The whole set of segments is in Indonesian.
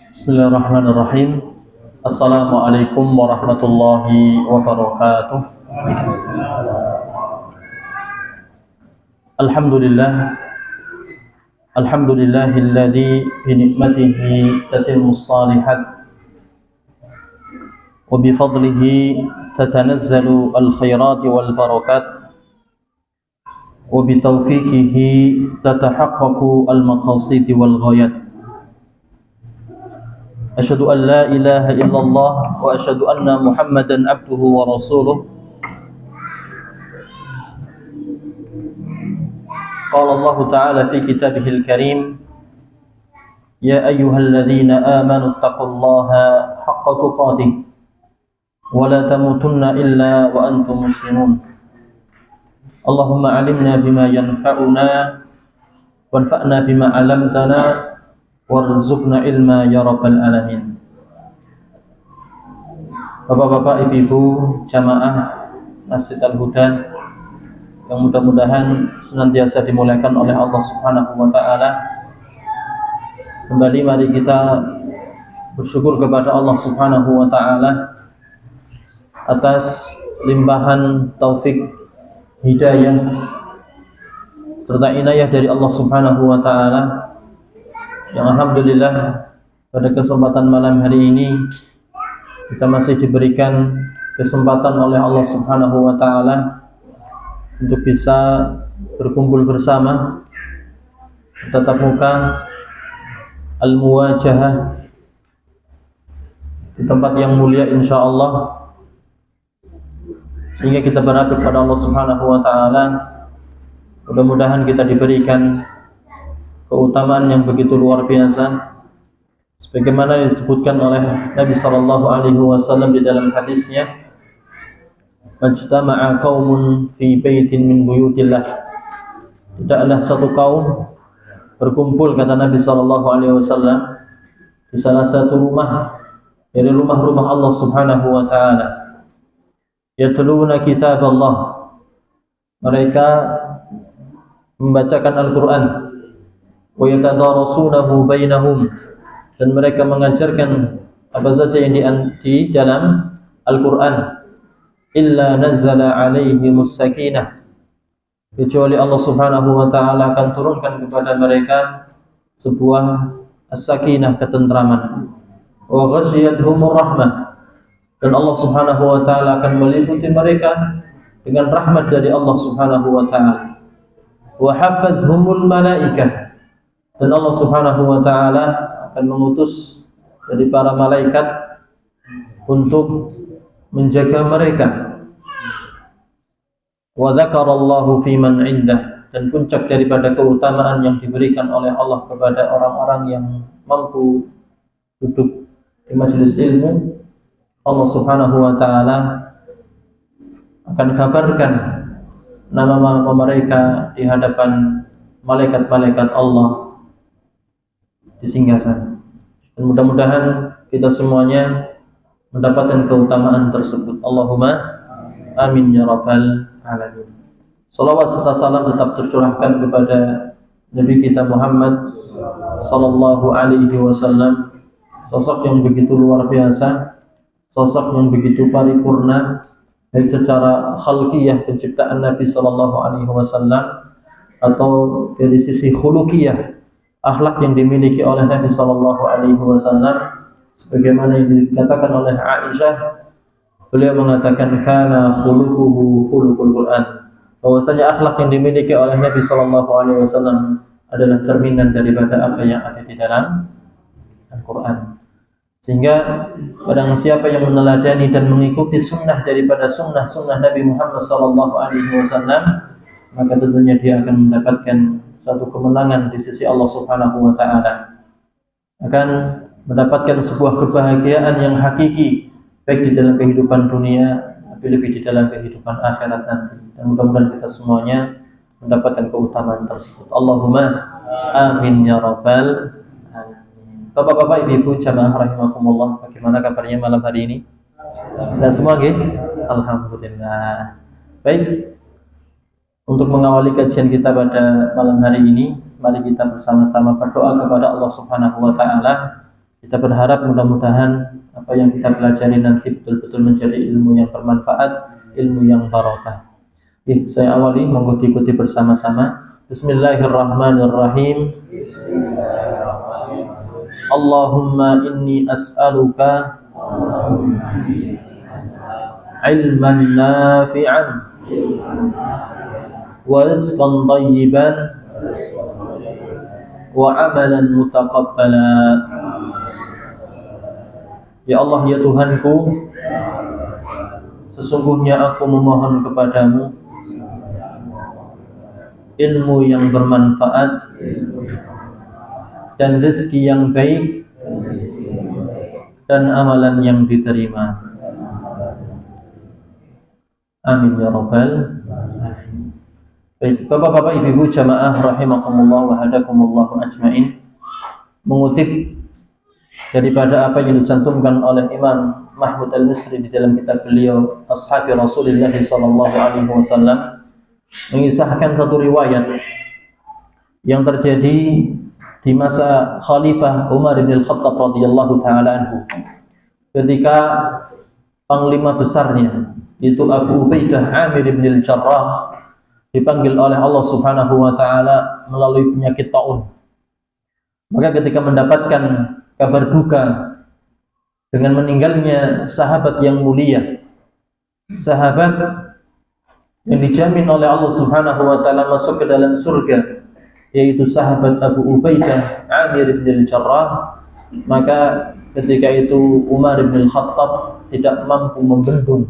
Bismillahirrahmanirrahim. Assalamualaikum warahmatullahi wabarakatuh. Alhamdulillahilladzi bi ni'matihi tatimmus shalihat wa bi fadlihi tatanazzalu al-khairat wal barakat wa bi taufiqihi tatahaqqaqu al-maqasid wal ghayat. Asyhadu an la ilaha illallah wa asyhadu anna Muhammadan abduhu wa rasuluh. Qala Allah Ta'ala fi kitabihil karim, ya ayyuhalladzina amanu taqullaha haqqa tuqatih wa la tamutunna illa wa antum muslimun. Allahumma alimna bima yanfa'una wanfa'na bima 'allamtana warzuqna ilma ya rabbal alamin. Bapak-bapak, ibu-ibu, jamaah Masjid Al-Huda yang mudah-mudahan senantiasa dimuliakan oleh Allah Subhanahu wa taala. Kembali mari kita bersyukur kepada Allah Subhanahu wa taala atas limpahan taufik, hidayah serta inayah dari Allah Subhanahu wa taala, yang alhamdulillah pada kesempatan malam hari ini kita masih diberikan kesempatan oleh Allah Subhanahu wa taala untuk bisa berkumpul bersama tatap muka al-muwajahah di tempat yang mulia insyaallah, sehingga kita berharap kepada Allah Subhanahu wa taala mudah-mudahan kita diberikan keutamaan yang begitu luar biasa sebagaimana disebutkan oleh Nabi sallallahu alaihi wasallam di dalam hadisnya, majtama'a qaumun fi baitin min buyutillah, tidaklah satu kaum berkumpul, kata Nabi sallallahu alaihi wasallam, di salah satu rumah dari rumah-rumah Allah Subhanahu wa taala, yatluna kitab Allah, mereka membacakan Al-Qur'an, wa yatadarasunahu bainahum, dan mereka mengajarkan apa saja yang di dalam Al-Qur'an, illa nazzala alaihimus sakinah, kecuali Allah Subhanahu wa taala akan turunkan kepada mereka sebuah as-sakinah, ketentraman, wa ghasyiyatuhumur rahmah, dan Allah Subhanahu wa taala akan meliputi mereka dengan rahmat dari Allah Subhanahu wa taala, wa hafadhumul malaikah, dan Allah Subhanahu wa taala akan mengutus dari para malaikat untuk menjaga mereka. Wa dzakarallahu fi man 'indah, dan puncak daripada keutamaan yang diberikan oleh Allah kepada orang-orang yang mampu duduk di majelis ilmu, Allah Subhanahu wa taala akan kabarkan nama-nama mereka di hadapan malaikat-malaikat Allah di singgasana. Dan mudah-mudahan kita semuanya mendapatkan keutamaan tersebut. Allahumma amin ya rabbal alamin. Salawat serta salam tetap tercurahkan kepada Nabi kita Muhammad sallallahu alaihi wasallam, sosok yang begitu luar biasa, sosok yang begitu paripurna baik secara khalqiyah, penciptaan Nabi sallallahu alaihi wasallam, atau dari sisi khuluqiyah, akhlak yang dimiliki oleh Nabi sallallahu alaihi wasallam, sebagaimana yang dikatakan oleh Aisyah, beliau mengatakan kana khuluquhu khuluqul Quran, bahwasanya akhlak yang dimiliki oleh Nabi sallallahu alaihi wasallam adalah cerminan daripada apa yang ada di dalam Al-Qur'an. Sehingga barang siapa yang meneladani dan mengikuti sunnah daripada sunnah Nabi Muhammad sallallahu alaihi wasallam, maka tentunya dia akan mendapatkan satu kemenangan di sisi Allah Subhanahu wa taala, akan mendapatkan sebuah kebahagiaan yang hakiki baik di dalam kehidupan dunia, tapi lebih di dalam kehidupan akhirat nanti. Dan mudah-mudahan kita semuanya mendapatkan keutamaan tersebut. Allahumma amin ya rabbal alamin. Bapak-bapak, ibu-ibu, jamaah rahimakumullah, bagaimana kabarnya malam hari ini? Sehat semua nggih? Alhamdulillah. Baik. Untuk mengawali kajian kita pada malam hari ini, mari kita bersama-sama berdoa kepada Allah Subhanahu wa taala. Kita berharap mudah-mudahan apa yang kita pelajari nanti betul-betul menjadi ilmu yang bermanfaat, ilmu yang barokah. Saya awali, monggo diikuti bersama-sama. Bismillahirrahmanirrahim. Allahumma inni as'aluka ilman nafi'an wa rizqan thayyiban wa amalan mutaqabbala. Ya Allah, ya Tuhanku, sesungguhnya aku memohon kepadamu ilmu yang bermanfaat dan rezeki yang baik dan amalan yang diterima. Amin ya rabbal alamin. Baik, Bapak-bapak, Ibu-ibu jamaah rahimakumullah wa hadakumullah ajmain, mengutip daripada apa yang dicantumkan oleh Imam Mahmud Al-Misri di dalam kitab beliau Ashabi Rasulullah sallallahu alaihi wasallam, mengisahkan satu riwayat yang terjadi di masa Khalifah Umar bin Al-Khattab radhiyallahu taala anhu, ketika panglima besarnya itu Abu Ubaidah Amir bin Al-Jarrah dipanggil oleh Allah Subhanahu wa taala melalui penyakit taun. Maka ketika mendapatkan kabar duka dengan meninggalnya sahabat yang mulia, sahabat yang dijamin oleh Allah Subhanahu wa taala masuk ke dalam surga, yaitu sahabat Abu Ubaidah Amir bin Al-Jarrah, maka ketika itu Umar bin Khattab tidak mampu membendung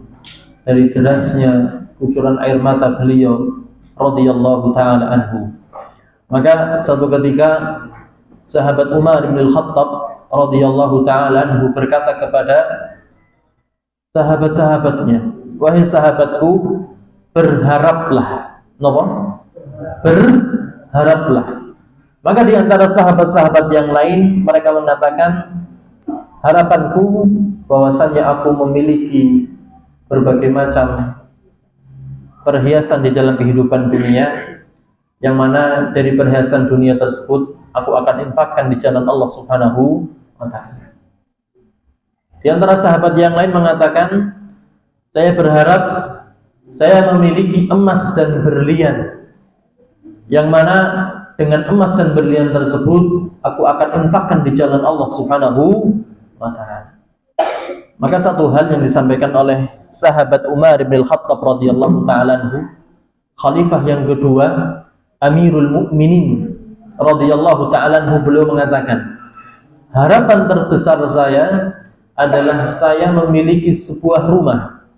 dari derasnya kucuran air mata beliau radhiyallahu taala anhu. Maka suatu ketika sahabat Umar bin Khattab radhiyallahu taala anhu berkata kepada sahabat-sahabatnya, wahai sahabatku, berharaplah. Napa? Berharaplah. Maka di antara sahabat-sahabat yang lain mereka mengatakan, harapanku bahwasanya aku memiliki berbagai macam perhiasan di dalam kehidupan dunia, yang mana dari perhiasan dunia tersebut aku akan infakkan di jalan Allah Subhanahu wa taala. Di antara sahabat yang lain mengatakan, saya berharap saya memiliki emas dan berlian, yang mana dengan emas dan berlian tersebut aku akan infakkan di jalan Allah Subhanahu wa taala. Maka satu hal yang disampaikan oleh sahabat Umar bin Khattab radhiyallahu taala anhu, khalifah yang kedua, Amirul Mukminin radhiyallahu taala anhu, beliau mengatakan, harapan terbesar saya adalah saya memiliki sebuah rumah,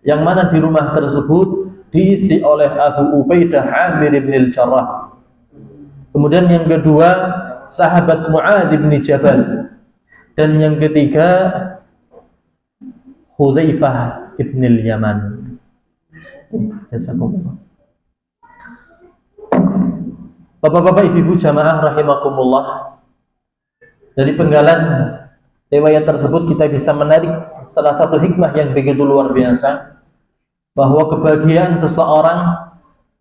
yang mana di rumah tersebut diisi oleh Abu Ubaidah Amir bin Al-Jarrah. Kemudian yang kedua, sahabat Mu'adz bin Jabal, dan yang ketiga Hudzaifah ibn al-Yaman. Jazakumullah. Bapak-bapak, ibu-ibu jamaah rahimakumullah, dari penggalan riwayat tersebut kita bisa menarik salah satu hikmah yang begitu luar biasa, bahwa kebahagiaan seseorang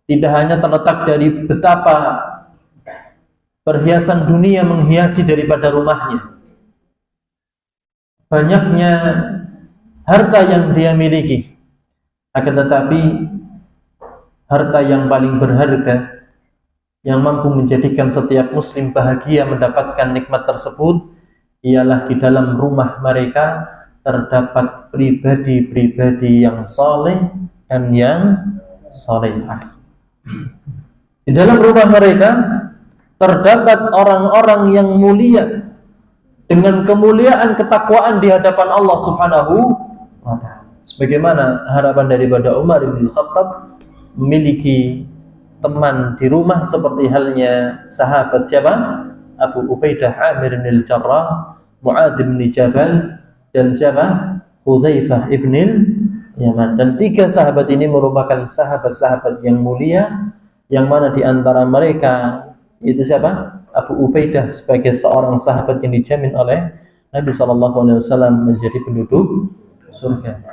tidak hanya terletak dari betapa perhiasan dunia menghiasi daripada rumahnya, banyaknya harta yang dia miliki, akan tetapi harta yang paling berharga yang mampu menjadikan setiap muslim bahagia mendapatkan nikmat tersebut ialah di dalam rumah mereka terdapat pribadi-pribadi yang soleh dan yang solehah. Di dalam rumah mereka terdapat orang-orang yang mulia dengan kemuliaan ketakwaan di hadapan Allah Subhanahu wa taala. Sebagaimana harapan daripada Umar bin Khattab memiliki teman di rumah seperti halnya sahabat siapa? Abu Ubaidah Amir bin Al-Jarrah, Mu'adz bin Jabal, dan siapa? Hudzaifah ibn Yaman. Dan tiga sahabat ini merupakan sahabat-sahabat yang mulia, yang mana di antara mereka itu siapa? Abu Ubaidah sebagai seorang sahabat yang dijamin oleh Nabi SAW menjadi penduduk surga.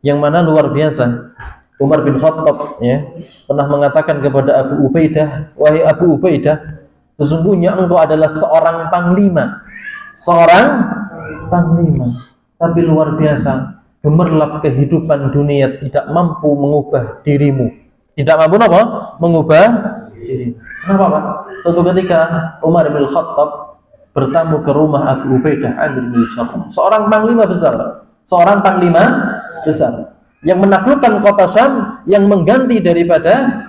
Yang mana luar biasa, Umar bin Khattab ya pernah mengatakan kepada Abu Ubaidah, wahai Abu Ubaidah, sesungguhnya engkau adalah seorang panglima, tapi luar biasa, gemerlap kehidupan dunia tidak mampu mengubah dirimu, mengubah dirimu. Kenapa Pak? Suatu ketika Umar bin Khattab bertamu ke rumah Abu Ubaidah Amir bin Jarrah, seorang panglima besar yang menaklukkan kota Syam, yang mengganti daripada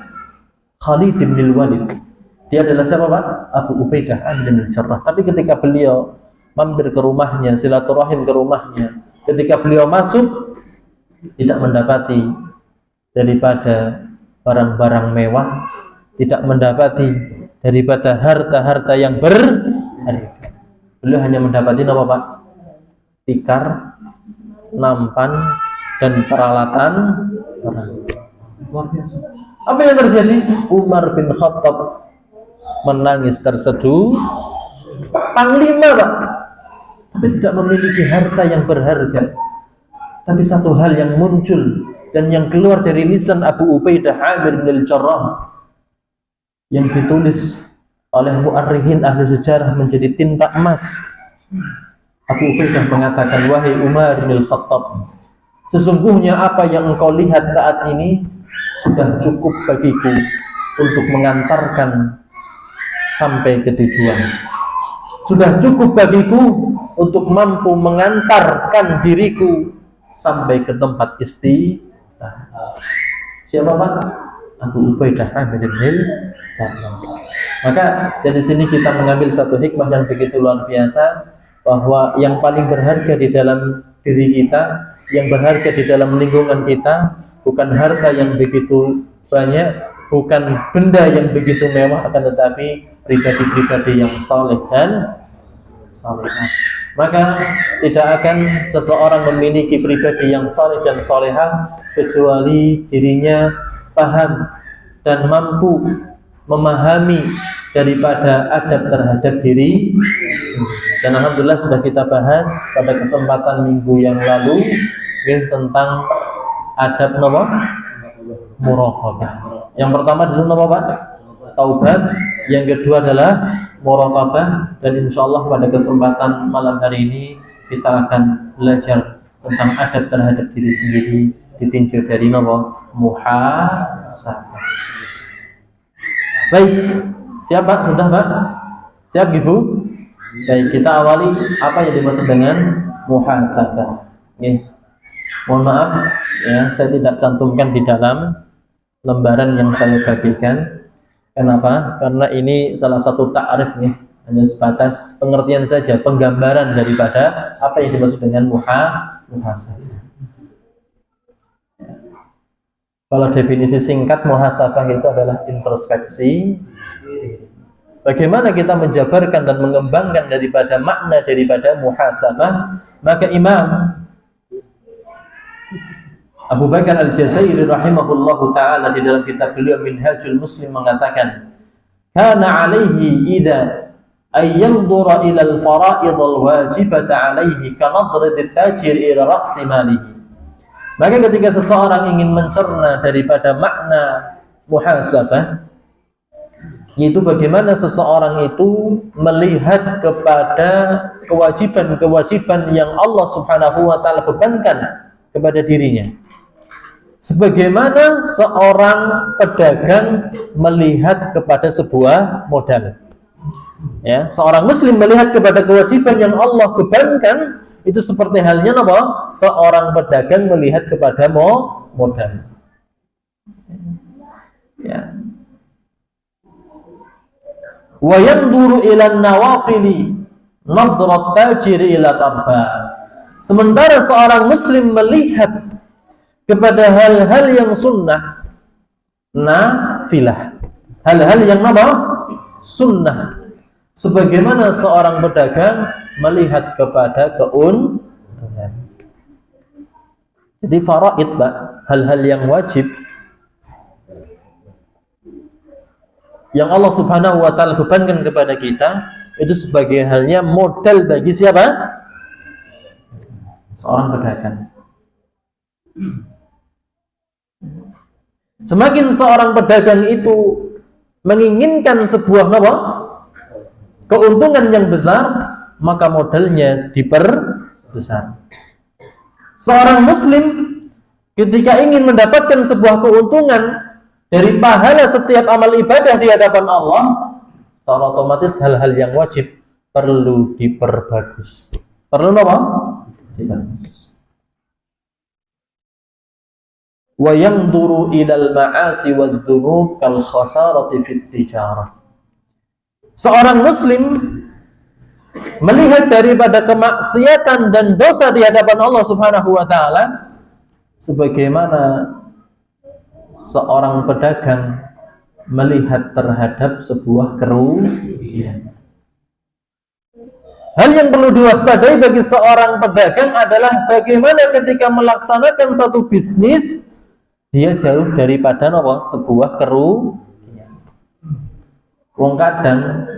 Khalid bin Walid. Dia adalah siapa Pak? Abu Ubaidah Amir bin Jarrah. Tapi ketika beliau mampir ke rumahnya, silaturahim ke rumahnya, ketika beliau masuk tidak mendapati daripada barang-barang mewah, tidak mendapati daripada harta-harta yang berharga. Beliau hanya mendapati apa Pak? Tikar, nampan, dan peralatan perang. Luar biasa. Apa yang terjadi? Umar bin Khattab menangis terseduh. Panglima Pak, tapi tidak memiliki harta yang berharga. Tapi satu hal yang muncul dan yang keluar dari lisan Abu Ubaidah Amir bin Jarrah yang ditulis oleh mu'arrikhin ahli sejarah menjadi tinta emas. Abu Ubaidah mengatakan, wahai Umar bin Khattab, sesungguhnya apa yang engkau lihat saat ini sudah cukup bagiku untuk mengantarkan sampai ke tujuan. Sudah cukup bagiku untuk mampu mengantarkan diriku sampai ke tempat istirahat. Siapa Pak? Abu Ubaidah Amir bin Jarrah. Maka dari sini kita mengambil satu hikmah yang begitu luar biasa, bahwa yang paling berharga di dalam diri kita, yang berharga di dalam lingkungan kita, bukan harta yang begitu banyak, bukan benda yang begitu mewah, akan tetapi pribadi-pribadi yang saleh dan salehah. Maka tidak akan seseorang memiliki pribadi yang saleh dan salehah kecuali dirinya paham dan mampu memahami daripada adab terhadap diri sendiri. Dan alhamdulillah sudah kita bahas pada kesempatan minggu yang lalu tentang adab muraqabah. Yang pertama dulu Pak? Taubat. Yang kedua adalah muraqabah. Dan insyaallah pada kesempatan malam hari ini kita akan belajar tentang adab terhadap diri sendiri ditinjau dari muhasabah. Baik, siap Pak? Sudah Pak? Siap Ibu? Baik, kita awali apa yang dimaksud dengan muhasabah. Mohon maaf ya, saya tidak cantumkan di dalam lembaran yang saya bagikan. Kenapa? Karena ini salah satu ta'rif nih, hanya sebatas pengertian saja, penggambaran daripada apa yang dimaksud dengan muhasabah. Kalau definisi singkat, muhasabah itu adalah introspeksi. Bagaimana kita menjabarkan dan mengembangkan daripada makna daripada muhasabah? Maka Imam Abu Bakar Al-Jazairi rahimahullahu ta'ala di dalam kitab beliau Minhajul Muslim mengatakan, kana alaihi idza ay yanzura ila al-fara'id al-wajibata alaihi ka nadrat at-tajir ila ra's malihi. Maka ketika seseorang ingin mencerna daripada makna muhasabah, yaitu bagaimana seseorang itu melihat kepada kewajiban-kewajiban yang Allah Subhanahu wa ta'ala bebankan kepada dirinya. Sebagaimana seorang pedagang melihat kepada sebuah modal. Ya, seorang muslim melihat kepada kewajiban yang Allah bebankan, itu seperti halnya apa? Seorang pedagang melihat kepada modal. Ya. Wa yanzuru ila an-nawafili nadrat tajir ila tarba. Sementara seorang muslim melihat kepada hal-hal yang sunnah, nafilah, hal-hal yang apa? Sunnah. Sebagaimana seorang pedagang melihat kepada keuntungan. Jadi faraid, Pak, hal-hal yang wajib yang Allah Subhanahu wa ta'ala bebankan kepada kita, itu sebagai halnya modal bagi siapa? Seorang pedagang. Semakin seorang pedagang itu menginginkan sebuah keuntungan yang besar, maka modalnya diperbesar. Seorang muslim ketika ingin mendapatkan sebuah keuntungan dari pahala setiap amal ibadah di hadapan Allah, secara otomatis hal-hal yang wajib perlu diperbagus. Perlu diperbagus. Wa yanzuru ilal ma'asi wadh-dhunub kal khasarati fit tijarah. Seorang muslim melihat daripada kemaksiatan dan dosa di hadapan Allah Subhanahu wa taala sebagaimana seorang pedagang melihat terhadap sebuah kerugian. Hal yang perlu diwaspadai bagi seorang pedagang adalah bagaimana ketika melaksanakan satu bisnis dia jauh daripada sebuah kerugian. Wong kadang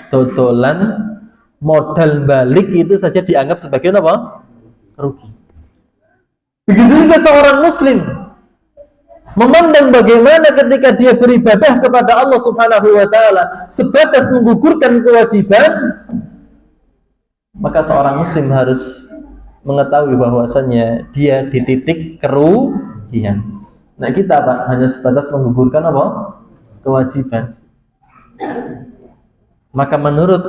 dodolan modal balik itu saja dianggap sebagai rugi. Begitu juga seorang muslim memandang bagaimana ketika dia beribadah kepada Allah Subhanahu wa taala sebatas menggugurkan kewajiban, maka seorang muslim harus mengetahui bahwasannya dia di titik kerugian. Nah, kita hanya sebatas menggugurkan kewajiban. Maka menurut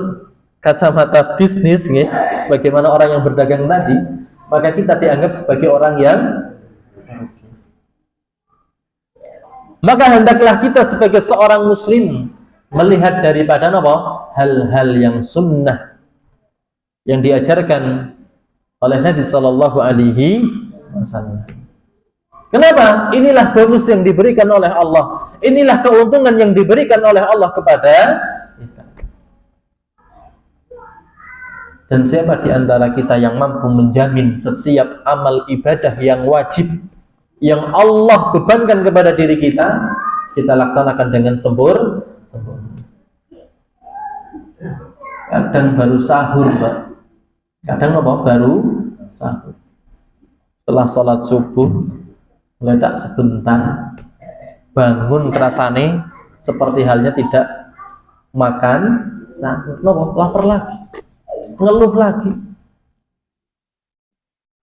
kacamata bisnis, sebagaimana orang yang berdagang tadi, maka kita dianggap sebagai orang yang maka hendaklah kita sebagai seorang muslim melihat daripada hal-hal yang sunnah yang diajarkan oleh Nabi Sallallahu Alaihi Wasallam. Kenapa? Inilah bonus yang diberikan oleh Allah. Inilah keuntungan yang diberikan oleh Allah kepada kita. Dan siapa di antara kita yang mampu menjamin setiap amal ibadah yang wajib yang Allah bebankan kepada diri kita, kita laksanakan dengan sempurna. Kadang baru sahur, Pak. Kadang baru sahur. Setelah sholat subuh, letak sebentar, bangun kerasane seperti halnya tidak makan sahur. Lapar lagi, ngeluh lagi.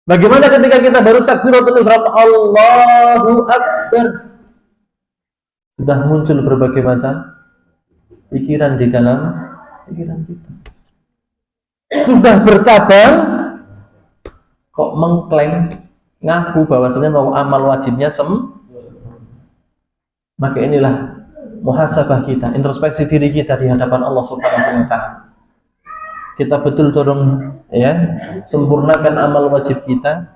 Bagaimana ketika kita baru takbiratul ihram, Allahu Akbar, sudah muncul berbagai macam pikiran di dalam pikiran kita. Sudah bercabang, kok mengklaim ngaku bahwasanya amal wajibnya maka inilah muhasabah kita, introspeksi diri kita di hadapan Allah Subhanahu wa taala. Kita betul dorong sempurnakan amal wajib kita.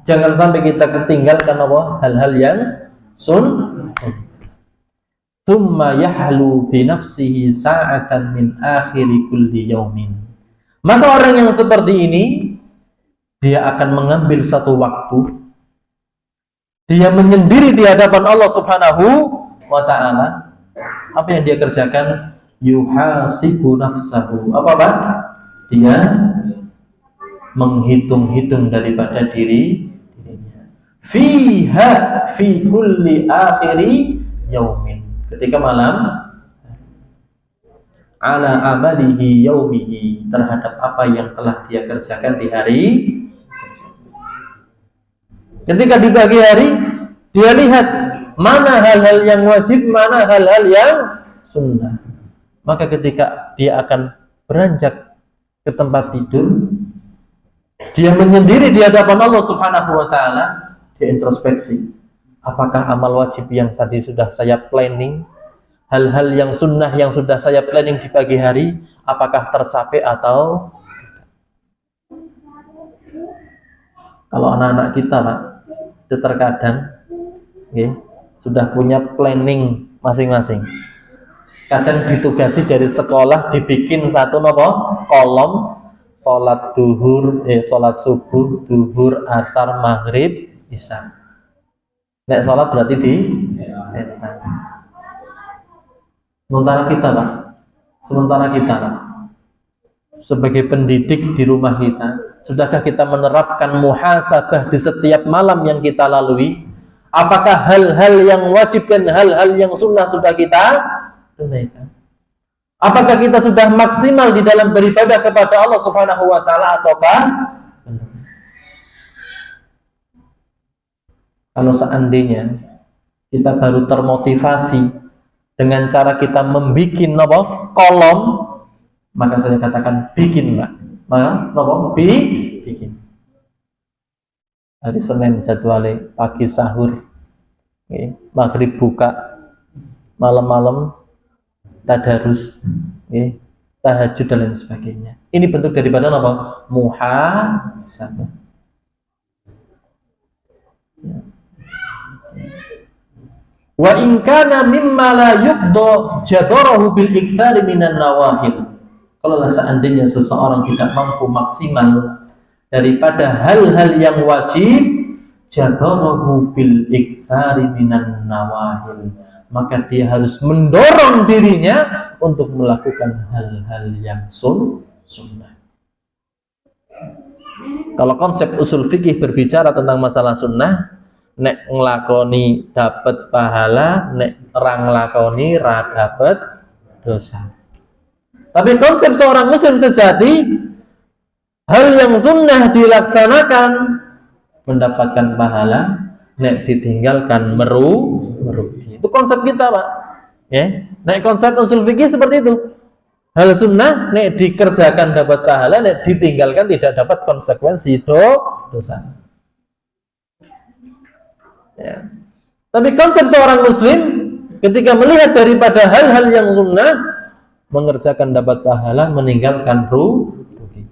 Jangan sampai kita ketinggalkan hal-hal yang sunnah. Tsumma yahlu bi nafsihi sa'atan min akhiri kulli yaumin. Maka orang yang seperti ini dia akan mengambil satu waktu, dia menyendiri di hadapan Allah Subhanahu wa ta'ala. Apa yang dia kerjakan? Yuhasibu nafsahu. Apa? Dia menghitung-hitung daripada dirinya. Fiha fi kulli akhiri yaumin. Ketika malam, ala amalihi yaumihi, terhadap apa yang telah dia kerjakan di hari. Ketika di pagi hari, dia lihat mana hal-hal yang wajib, mana hal-hal yang sunnah. Maka ketika dia akan beranjak ke tempat tidur, dia menyendiri di hadapan Allah Subhanahu wa taala, dia introspeksi. Apakah amal wajib yang tadi sudah saya planning, hal-hal yang sunnah yang sudah saya planning di pagi hari, apakah tercapai atau kalau anak-anak kita, Pak, itu terkadang sudah punya planning masing-masing. Kadang ditugasi dari sekolah dibikin satu kolom sholat duhur, sholat subuh, duhur, asar, maghrib, isya. Nek sholat berarti di cetak. Sementara kita, Pak, sebagai pendidik di rumah kita, sudahkah kita menerapkan muhasabah di setiap malam yang kita lalui? Apakah hal-hal yang wajib dan hal-hal yang sunnah sudah kita tunaikan? Apakah kita sudah maksimal di dalam beribadah kepada Allah Subhanahu wa taala ataukah belum? Kalau seandainya kita baru termotivasi dengan cara kita membikin kolom, maka saya katakan bikin, Mbak. Bikin. Hari Senin jadwalnya pagi sahur, maghrib buka, malam-malam tadarus, tahajud dan lain sebagainya. Ini bentuk daripada muhasabah. Wa in kana mimma la yuqda jadarahu bil iktsari minan nawahil. Kalau seandainya seseorang tidak mampu maksimal daripada hal-hal yang wajib, jadarahu bil iktsari minan nawahil, maka dia harus mendorong dirinya untuk melakukan hal-hal yang sunnah. Kalau konsep usul fikih berbicara tentang masalah sunnah, nek nglakoni dapat pahala, nek ora nglakoni ra dapat dosa. Tapi konsep seorang muslim sejati, hal yang sunnah dilaksanakan mendapatkan pahala, nek ditinggalkan merugi. Itu konsep kita, Pak. Nek konsep usul fikih seperti itu. Hal sunnah nek dikerjakan dapat pahala, nek ditinggalkan tidak dapat konsekuensi dosa. Ya. Tapi konsep seorang muslim ketika melihat daripada hal-hal yang sunnah, mengerjakan dapat pahala, meninggalkan rugi.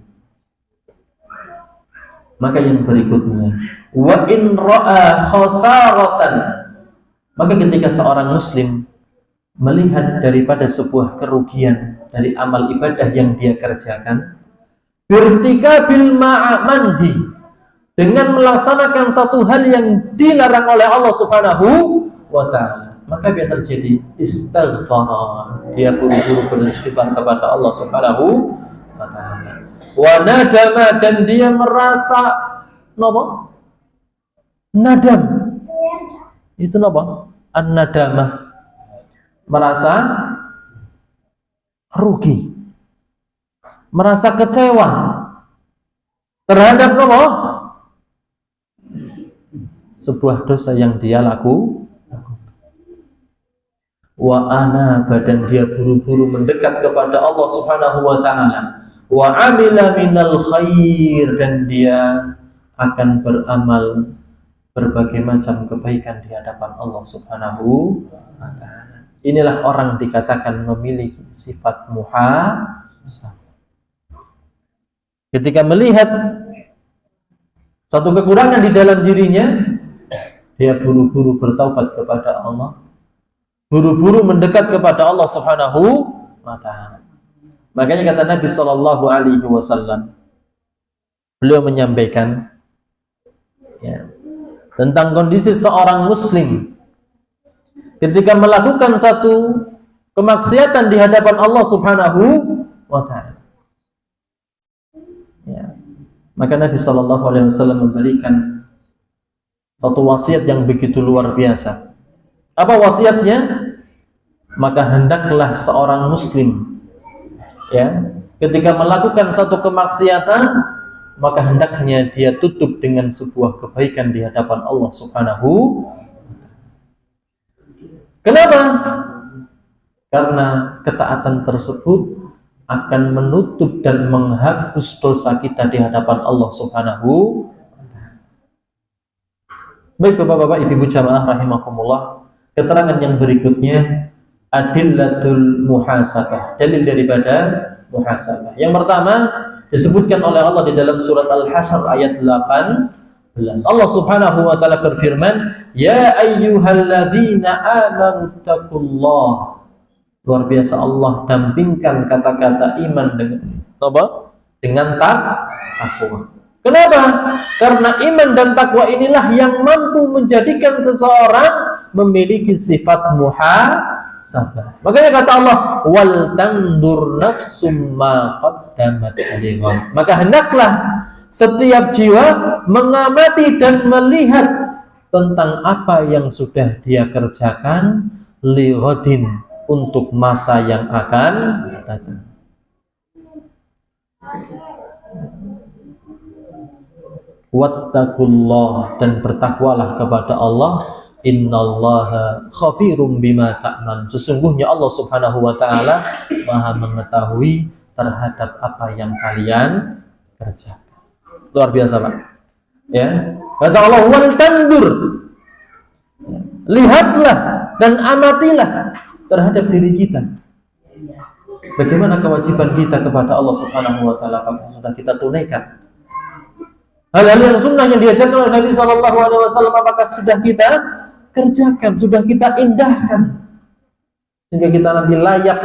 Maka yang berikutnya, wa in ra'a khasaratan, maka ketika seorang muslim melihat daripada sebuah kerugian dari amal ibadah yang dia kerjakan, birtikabil ma'amandi, dengan melaksanakan satu hal yang dilarang oleh Allah Subhanahu wa ta'ala, maka dia terjadi istighfar, dia buru-buru beristighfar kepada Allah Subhanahu wa ta'ala. Wa nadama, dan dia merasa nadam. Itu an-nadamah, merasa rugi, merasa kecewa terhadap sebuah dosa yang dia lakukan. Wa ana, badan dia buru-buru mendekat kepada Allah Subhanahu wa ta'ala. Wa amila minal khair, dan dia akan beramal berbagai macam kebaikan di hadapan Allah Subhanahu wa ta'ala. Inilah orang dikatakan memiliki sifat muhasabah. Ketika melihat satu kekurangan di dalam dirinya, dia buru-buru bertaubat kepada Allah, buru-buru mendekat kepada Allah Subhanahu wa ta'ala. Makanya kata Nabi sallallahu alaihi wasallam, beliau menyampaikan tentang kondisi seorang muslim ketika melakukan satu kemaksiatan di hadapan Allah Subhanahu wa ta'ala. Maka Nabi sallallahu alaihi wasallam memberikan satu wasiat yang begitu luar biasa. Apa wasiatnya? Maka hendaklah seorang muslim ketika melakukan satu kemaksiatan, maka hendaknya dia tutup dengan sebuah kebaikan di hadapan Allah Subhanahu. Kenapa? Karena ketaatan tersebut akan menutup dan menghapus dosa kita di hadapan Allah Subhanahu. Baik Bapak-bapak, Ibu jamaah rahimakumullah, keterangan yang berikutnya adillatul muhasabah, dalil daripada muhasabah. Yang pertama disebutkan oleh Allah di dalam surat Al-Hasyr ayat 18. Allah Subhanahu wa taala berfirman, "Ya ayyuhalladzina amanu taqullah." Luar biasa, Allah dampingkan kata-kata iman dengan apa? Dengan takwa. Kenapa? Karena iman dan takwa inilah yang mampu menjadikan seseorang memiliki sifat muhasabah. Makanya kata Allah, "Wal tandur nafsum ma qaddamat lighad." Maka hendaklah setiap jiwa mengamati dan melihat tentang apa yang sudah dia kerjakan li ghadin, untuk masa yang akan datang. Wattaqullah, dan bertakwalah kepada Allah. Innallaha khabirum bima ta'mal, sesungguhnya Allah Subhanahu wa taala Maha mengetahui terhadap apa yang kalian kerjakan. Luar biasa, Pak. Ya. Kata Allah, wal tandur, lihatlah dan amatilah terhadap diri kita. Bagaimana kewajiban kita kepada Allah Subhanahu wa taala, apakah sudah kita tunaikan? Hal-hal yang sunnah yang diajarkan oleh Nabi Sallallahu Alaihi Wasallam, apakah sudah kita kerjakan, sudah kita indahkan, sehingga kita nanti layak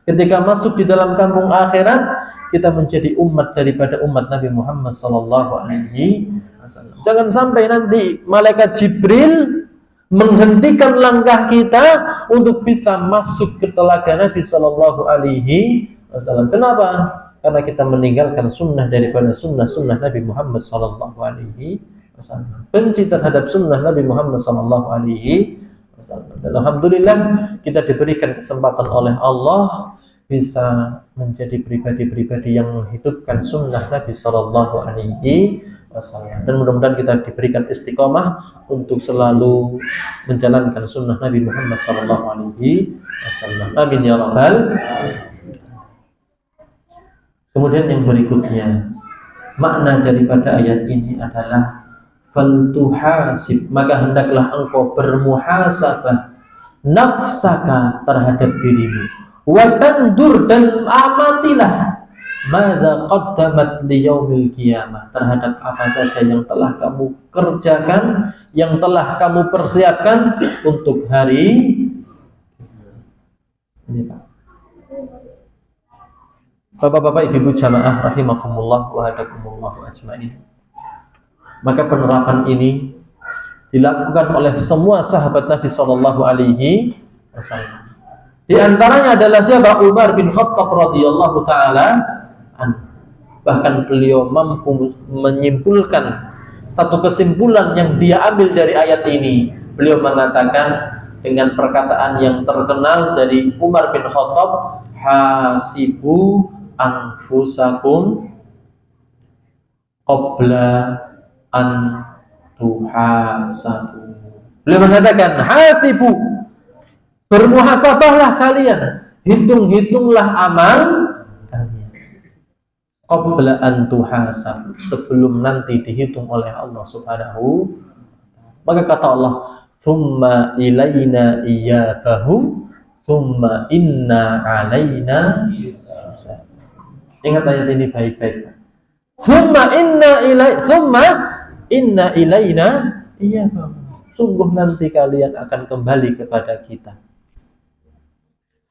ketika masuk di dalam kampung akhirat, kita menjadi umat daripada umat Nabi Muhammad Sallallahu Alaihi Wasallam. Jangan sampai nanti malaikat Jibril menghentikan langkah kita untuk bisa masuk ke telaga Nabi Sallallahu Alaihi Wasallam. Kenapa? Karena kita meninggalkan sunnah daripada sunnah Nabi Muhammad Sallallahu Alaihi Wasallam, benci terhadap sunnah Nabi Muhammad Sallallahu Alaihi Wasallam. Dan alhamdulillah kita diberikan kesempatan oleh Allah bisa menjadi pribadi-pribadi yang menghidupkan sunnah Nabi Sallallahu Alaihi Wasallam. Dan mudah-mudahan kita diberikan istiqomah untuk selalu menjalankan sunnah Nabi Muhammad Sallallahu Alaihi Wasallam. Amin ya rabbal. Kemudian yang berikutnya, makna daripada ayat ini adalah faltuhasib, maka hendaklah engkau bermuhasabah nafsaka terhadap dirimu, wa tandur, dan amatilah madza qaddamat li yaumil qiyamah, terhadap apa saja yang telah kamu kerjakan, yang telah kamu persiapkan untuk hari ini, Pak. Bapak-bapak, ibu-ibu jamaah rahimakumullah wa hadakumullah ajmain. Maka penerapan ini dilakukan oleh semua sahabat Nabi Sallallahu Alaihi Wasallam. Di antaranya adalah siapa? Umar bin Khattab radhiyallahu taala anhu. Bahkan beliau mampu menyimpulkan satu kesimpulan yang dia ambil dari ayat ini. Beliau mengatakan dengan perkataan yang terkenal dari Umar bin Khattab, hasibu anfusakum qabla an tuhasabu. Beliau mengatakan, hasibu, bermuhasabahlah kalian, hitung-hitunglah amal kalian, qabla an tuhasabu, sebelum nanti dihitung oleh Allah Subhanahu. Maka kata Allah, thumma ilaina iyabahum thumma inna alaina hisab. Ingat ayat ini baik-baik. Thumma inna ilaina iyabahum, sungguh nanti kalian akan kembali kepada kita.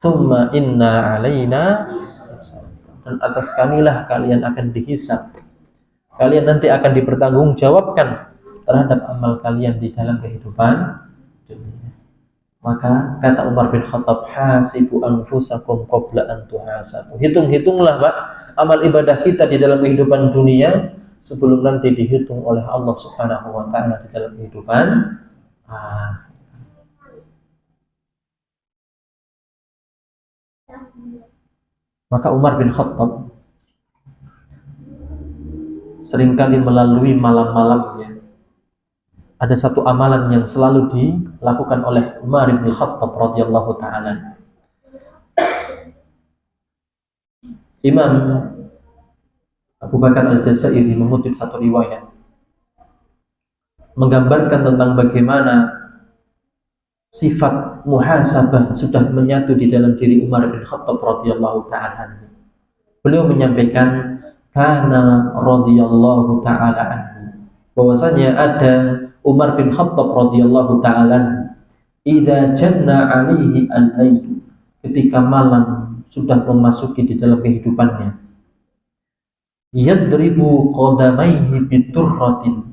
Thumma inna alaina hisab, dan atas kamilah kalian akan dihisab. Kalian nanti akan dipertanggungjawabkan terhadap amal kalian di dalam kehidupan dunia. Maka kata Umar bin Khattab, hasibu anfusakum qabla an tuhasabu. Hitung-hitunglah, Pak, amal ibadah kita di dalam kehidupan dunia sebelum nanti dihitung oleh Allah Subhanahu wa taala di dalam kehidupan. Maka Umar bin Khattab seringkali melalui malam-malamnya, ada satu amalan yang selalu dilakukan oleh Umar bin Khattab radhiyallahu ta'ala. Imam Abu Bakar Al-Jazairi mengutip satu riwayat menggambarkan tentang bagaimana sifat muhasabah sudah menyatu di dalam diri Umar bin Khattab radhiyallahu ta'ala. Beliau menyampaikan, kana radhiyallahu ta'ala anhu, bahwasanya ada Umar bin Khattab radhiyallahu ta'ala, idza janna alaihi al-lail, ketika malam sudah memasuki di dalam kehidupannya, yadribu qadamaihi biturratin,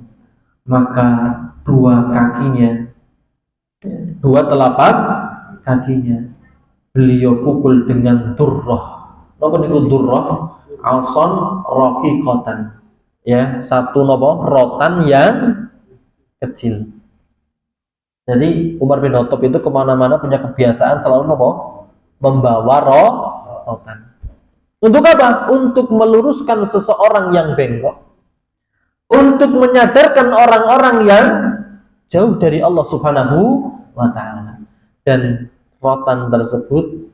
maka dua kakinya, dua telapak kakinya beliau pukul dengan durrah. Napa niku durrah? Ason raqiqatan, ya, satu napa rotan yang kecil. Jadi Umar bin Khattab itu kemana-mana punya kebiasaan selalu membawa rotan. Untuk apa? Untuk meluruskan seseorang yang bengkok, untuk menyadarkan orang-orang yang jauh dari Allah Subhanahu wa Ta'ala. Dan rotan tersebut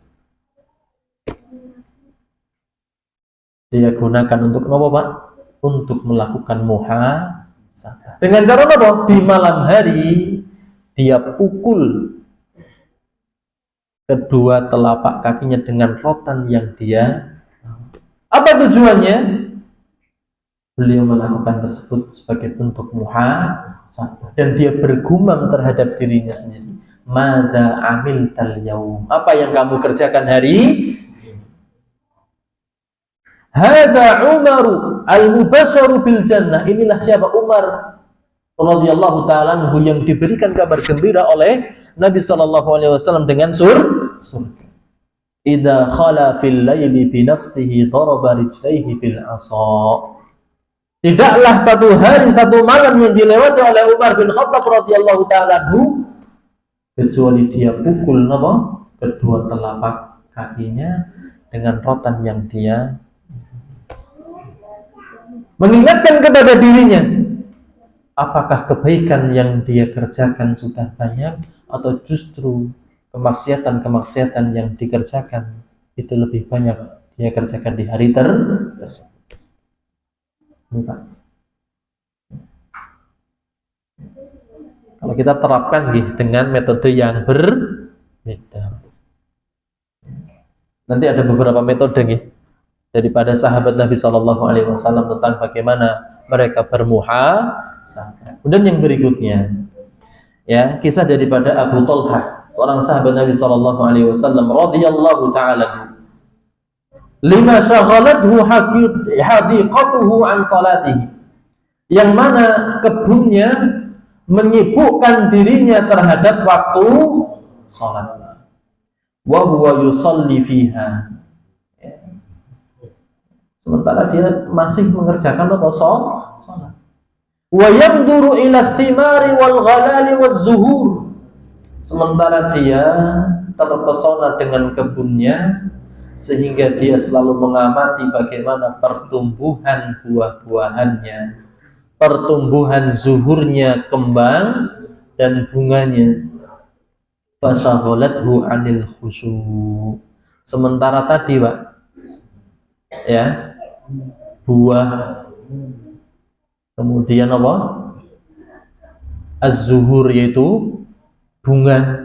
dia gunakan untuk apa, Pak? Untuk melakukan muhasabah. Dengan cara apa? Di malam hari dia pukul kedua telapak kakinya dengan rotan yang dia. Apa tujuannya? Beliau melakukan tersebut sebagai bentuk muhasabah, dan dia bergumam terhadap dirinya sendiri. Madza amiltal yaum? Apa yang kamu kerjakan hari? Hadza Umar al-mubasysyaru bil jannah. Inilah siapa? Umar radhiyallahu ta'ala anhu yang diberikan kabar gembira oleh Nabi sallallahu alaihi wasallam dengan surga. Idza khala fil laili bi nafsihi daraba rijlaihi bil 'asa. Tidaklah satu hari satu malam yang dilewati oleh Umar bin Khattab radhiyallahu ta'ala anhu kecuali dia pukul kedua telapak kakinya dengan rotan yang dia mengingatkan kepada dirinya. Apakah kebaikan yang dia kerjakan sudah banyak, atau justru kemaksiatan-kemaksiatan yang dikerjakan itu lebih banyak dia kerjakan di hari tersebut. Kalau kita terapkan dengan metode yang berbeda. Nanti ada beberapa metode daripada sahabat Nabi Shallallahu Alaihi Wasallam tentang bagaimana mereka bermuhasabah. Kemudian yang berikutnya, ya, kisah daripada Abu Talha, seorang sahabat Nabi Shallallahu Alaihi Wasallam radhiyallahu taala, lima syaghalathu hadiqatuhu an salatihi, yang mana kebunnya menyibukkan dirinya terhadap waktu salat. Wa huwa yusalli fiha. Sementara dia masih mengerjakan salat. Wa yanzuru ila thimari wal ghalali waz zuhur. Sementara dia terpesona dengan kebunnya sehingga dia selalu mengamati bagaimana pertumbuhan buah-buahannya, pertumbuhan zuhurnya, kembang dan bunganya. Fasaghalathu 'anil khusyu'. Sementara tadi, Pak, ya, buah, kemudian apa? Az-zuhur, yaitu bunga,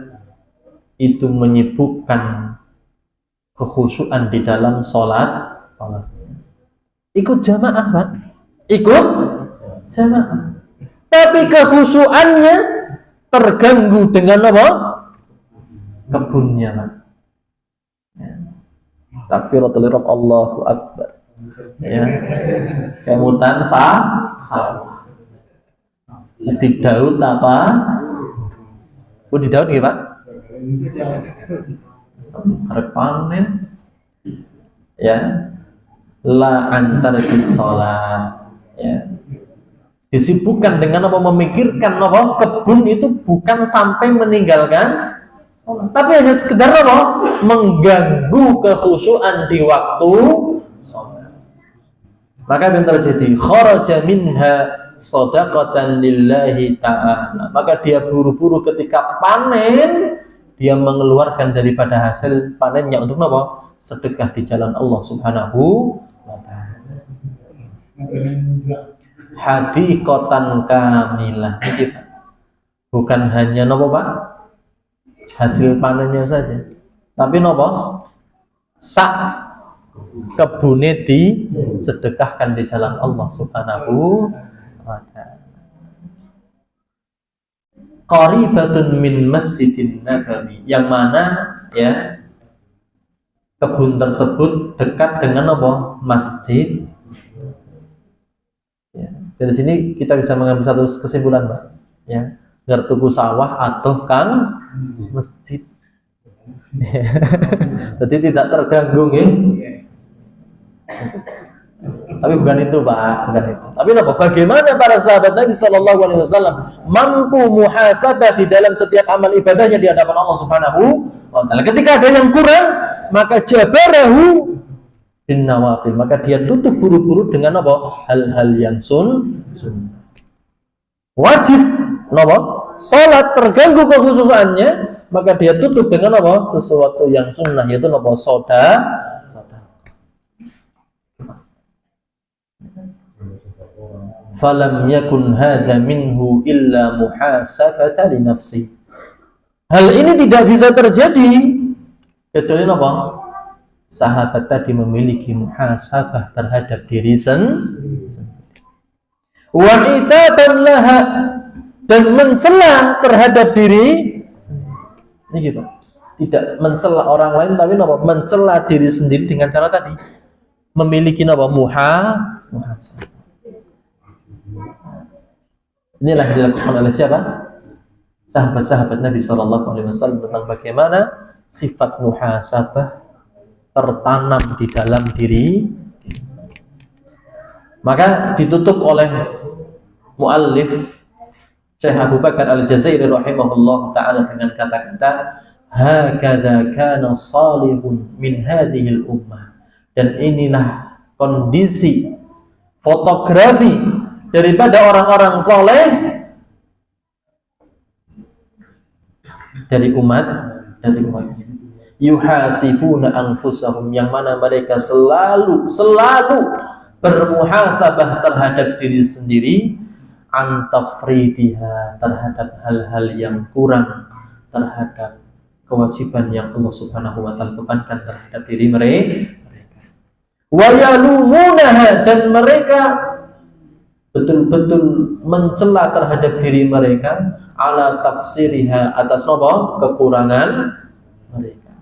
itu menyibukkan kekhusyuan di dalam sholat. Ikut jamaah, Pak. Ikut jamaah. Tapi kekhusyuannya terganggu dengan apa? Kebunnya, Pak. Ya. Takbiratul ihram, Allahu Akbar. Ya. Kemutan sawah. Di Daud apa? Di Daud nggih, Pak? Arep panen. Ya. La antar sholat. Ya. Disibukkan dengan apa? Memikirkan apa? Kebun itu bukan sampai meninggalkan sholat, tapi hanya sekedar apa? Mengganggu kekhusyuan di waktu sholat. Maka yang terjadi, kharaja minha shadaqatan lillahi ta'ala. Maka dia buru-buru ketika panen, dia mengeluarkan daripada hasil panennya untuk apa? Sedekah di jalan Allah Subhanahu wa ta'ala. Hadiqatan kamilah. Bukan hanya apa, Pak? Hasil panennya saja, tapi apa? Sak kebune disedekahkan di jalan Allah Subhanahu wa ta'ala. Qaribatun min Masjidin Nabawi, yang mana ya kebun tersebut dekat dengan apa? Masjid. Ya. Dari sini kita bisa mengambil satu kesimpulan, Pak. Ya, tuku sawah atau kang masjid. Jadi tidak terganggu, ya. Tapi bukan itu, Pak, bukan itu. Tapi apa? Bagaimana para sahabat Nabi Sallallahu Alaihi Wasallam mampu muhasabah di dalam setiap amal ibadahnya di hadapan Allah Subhanahu wa Ta'ala. Ketika ada yang kurang, maka jabarahu bin nawafil, maka dia tutup buru-buru dengan apa? Hal-hal yang sunnah. Wajib, apa? Salat terganggu kekhususannya, maka dia tutup dengan apa? Sesuatu yang sunnah, yaitu apa? Sedekah. Falam yakun hadza minhu illa muhasabata li nafsi. Hal ini tidak bisa terjadi kecuali apa? Sahabat tadi memiliki muhasabah terhadap diri sendiri. Wa itaban laha, dan mencela terhadap diri ini gitu. Tidak mencela orang lain, tapi apa? Mencela diri sendiri dengan cara tadi memiliki apa? Muhasabah. Inilah dilakukan oleh siapa? Sahabat-sahabat Nabi Sallallahu Alaihi Wasallam tentang bagaimana sifat muhasabah tertanam di dalam diri. Maka ditutup oleh muallif Syekh Abu Bakar Al-Jazairi rahimahullah ta'ala dengan kata-kata hakadha kana salihun min hadhil ummah. Dan inilah kondisi fotografi daripada orang-orang soleh dari umat yuhasibuna anfusahum, yang mana mereka selalu bermuhasabah terhadap diri sendiri, antafridiha, terhadap hal-hal yang kurang, terhadap kewajiban yang Allah Subhanahu wa Ta'ala bebankan terhadap diri mereka. Wa yalumunaha, dan mereka betul-betul mencela terhadap diri mereka, ala taqsiriha, atas kekurangan mereka.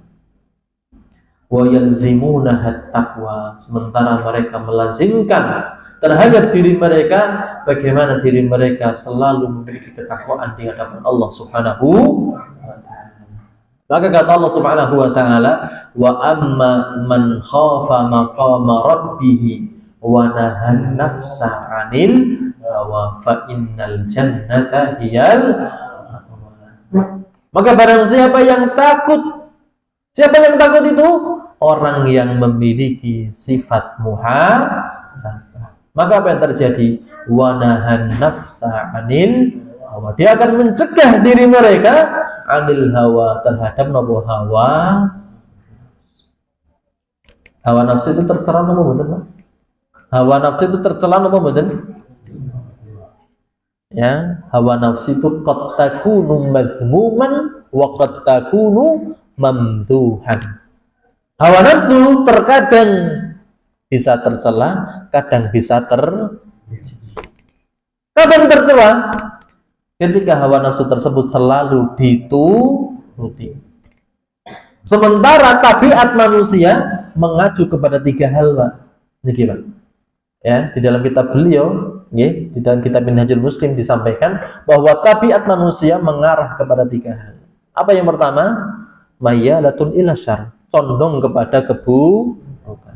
Wa yalzimunaha taqwa, sementara mereka melazimkan terhadap diri mereka bagaimana diri mereka selalu memiliki ketakwaan di hadapan Allah Subhanahu wa Ta'ala. Maka kata Allah Subhanahu wa Ta'ala, wa amma man khafa maqama rabbih wa nahan nafsa 'anil hawa fa innal jannata hiyal ma'wa. Maka barang siapa yang takut itu? Orang yang memiliki sifat muhasabah. Maka apa yang terjadi? Wa nahan nafsa 'anil hawa. Dia akan mencegah diri mereka 'anil hawa, terhadap hawa. Hawa nafsu itu tercela apa betul, Pak? Hawa nafsu itu tercela apa betul? Ya, hawa nafsu itu qad takunu madhmuman wa qad takunu mamduhan. Hawa nafsu terkadang bisa tercela, kadang bisa kadang tercela ketika hawa nafsu tersebut selalu dituruti. Sementara tabiat manusia mengacu kepada tiga hal, Pak. Ini gimana? Ya, di dalam kitab beliau, ya, di dalam kitab Minhajul Muslim disampaikan bahwa tabiat manusia mengarah kepada tiga hal. Apa yang pertama? Mayyalatun ila syarr, condong kepada keburukan.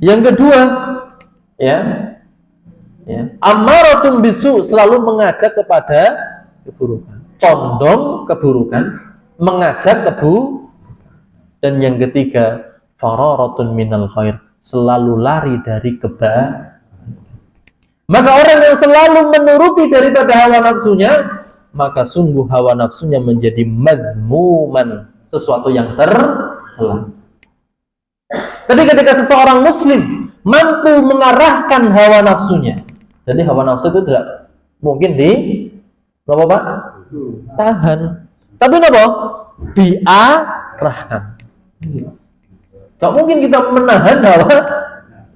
Yang kedua, ya, ammaratun bisu, selalu mengajak kepada keburukan, condong keburukan, mengajak keburukan. Dan yang ketiga, fararatun minal khair, selalu lari dari kebaikan. Maka orang yang selalu menuruti daripada hawa nafsunya, maka sungguh hawa nafsunya menjadi madhmuman, sesuatu yang tercela. Tapi ketika seseorang muslim mampu mengarahkan hawa nafsunya, jadi hawa nafsu itu tidak mungkin apa, Pak? Tahan. Tapi apa? Diarahkan. Tidak mungkin kita menahan hawa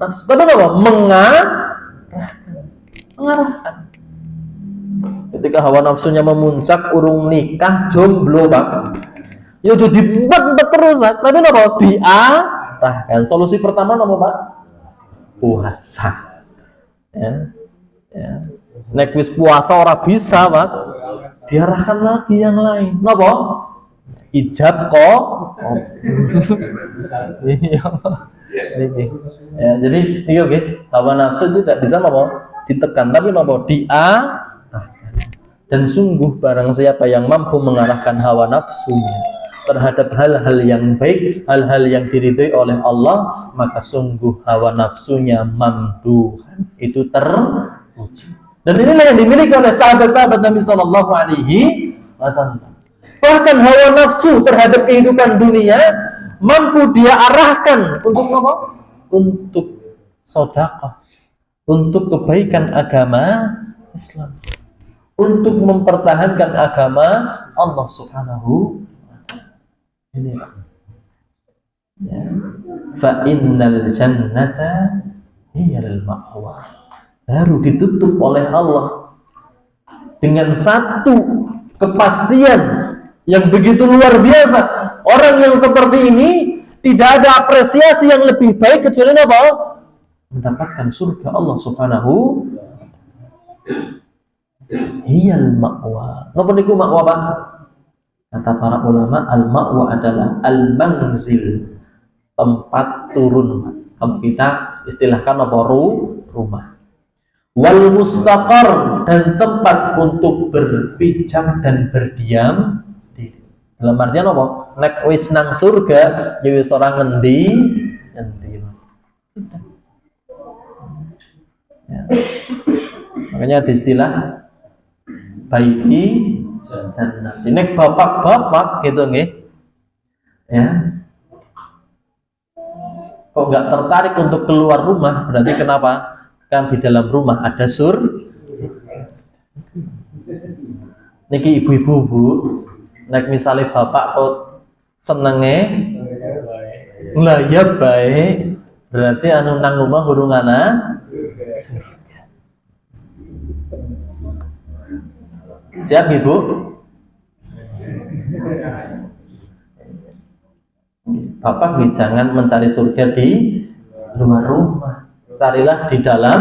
nafsu. Tapi apa? Mengarahkan. Ketika hawa nafsunya memuncak, urung nikah, jomblo, Pak, ya udah diempat terus, Pak. Tapi apa? Diarahkan. Solusi pertama apa, Pak? Puasa. Ya. Nek wis puasa ora bisa, Pak, diarahkan lagi yang lain. Napa? Ijab kok. Iya. Ya, jadi iya hawa nafsu itu tidak bisa ditekan, tapi dan sungguh barang siapa yang mampu mengarahkan hawa nafsunya terhadap hal-hal yang baik, hal-hal yang diridhoi oleh Allah, maka sungguh hawa nafsunya mamduhan, itu terpuji. Dan inilah yang dimiliki oleh sahabat-sahabat Nabi Sallallahu Alaihi Wasallam. Bahkan hawa nafsu terhadap kehidupan dunia mampu dia arahkan untuk apa? Untuk sedekah, untuk kebaikan agama Islam, untuk mempertahankan agama Allah Subhanahu wa ta'ala. Ini ya. Fa innal jannata hiyal ma'wa. Baru ditutup oleh Allah dengan satu kepastian yang begitu luar biasa. Orang yang seperti ini tidak ada apresiasi yang lebih baik kecuali apa? Mendapatkan surga Allah Subhanahu wa ta'ala. Hiyal ma'wa. Napa niku ma'wa, Pak? Kata para ulama, al-ma'wa adalah al-manzil, tempat turun. Kalau kita istilahkan apa? Rumah. Wal mustaqar, dan tempat untuk berpijak dan berdiam diri. Dalam artian apa? Nek wis nang surga, ya wis ora ngendi. Sudah. Ya. Makanya di istilah baiki jannah. Ini bapak-bapak gitu nggih. Ya. Kok nggak tertarik untuk keluar rumah? Berarti kenapa? Kan di dalam rumah ada niki ibu-ibu Bu, nek misalnya bapak kok senenge lah ya baik, berarti anu nang rumah hurung ana siap Ibu? Bapak jangan mencari surga di rumah-rumah, carilah di dalam.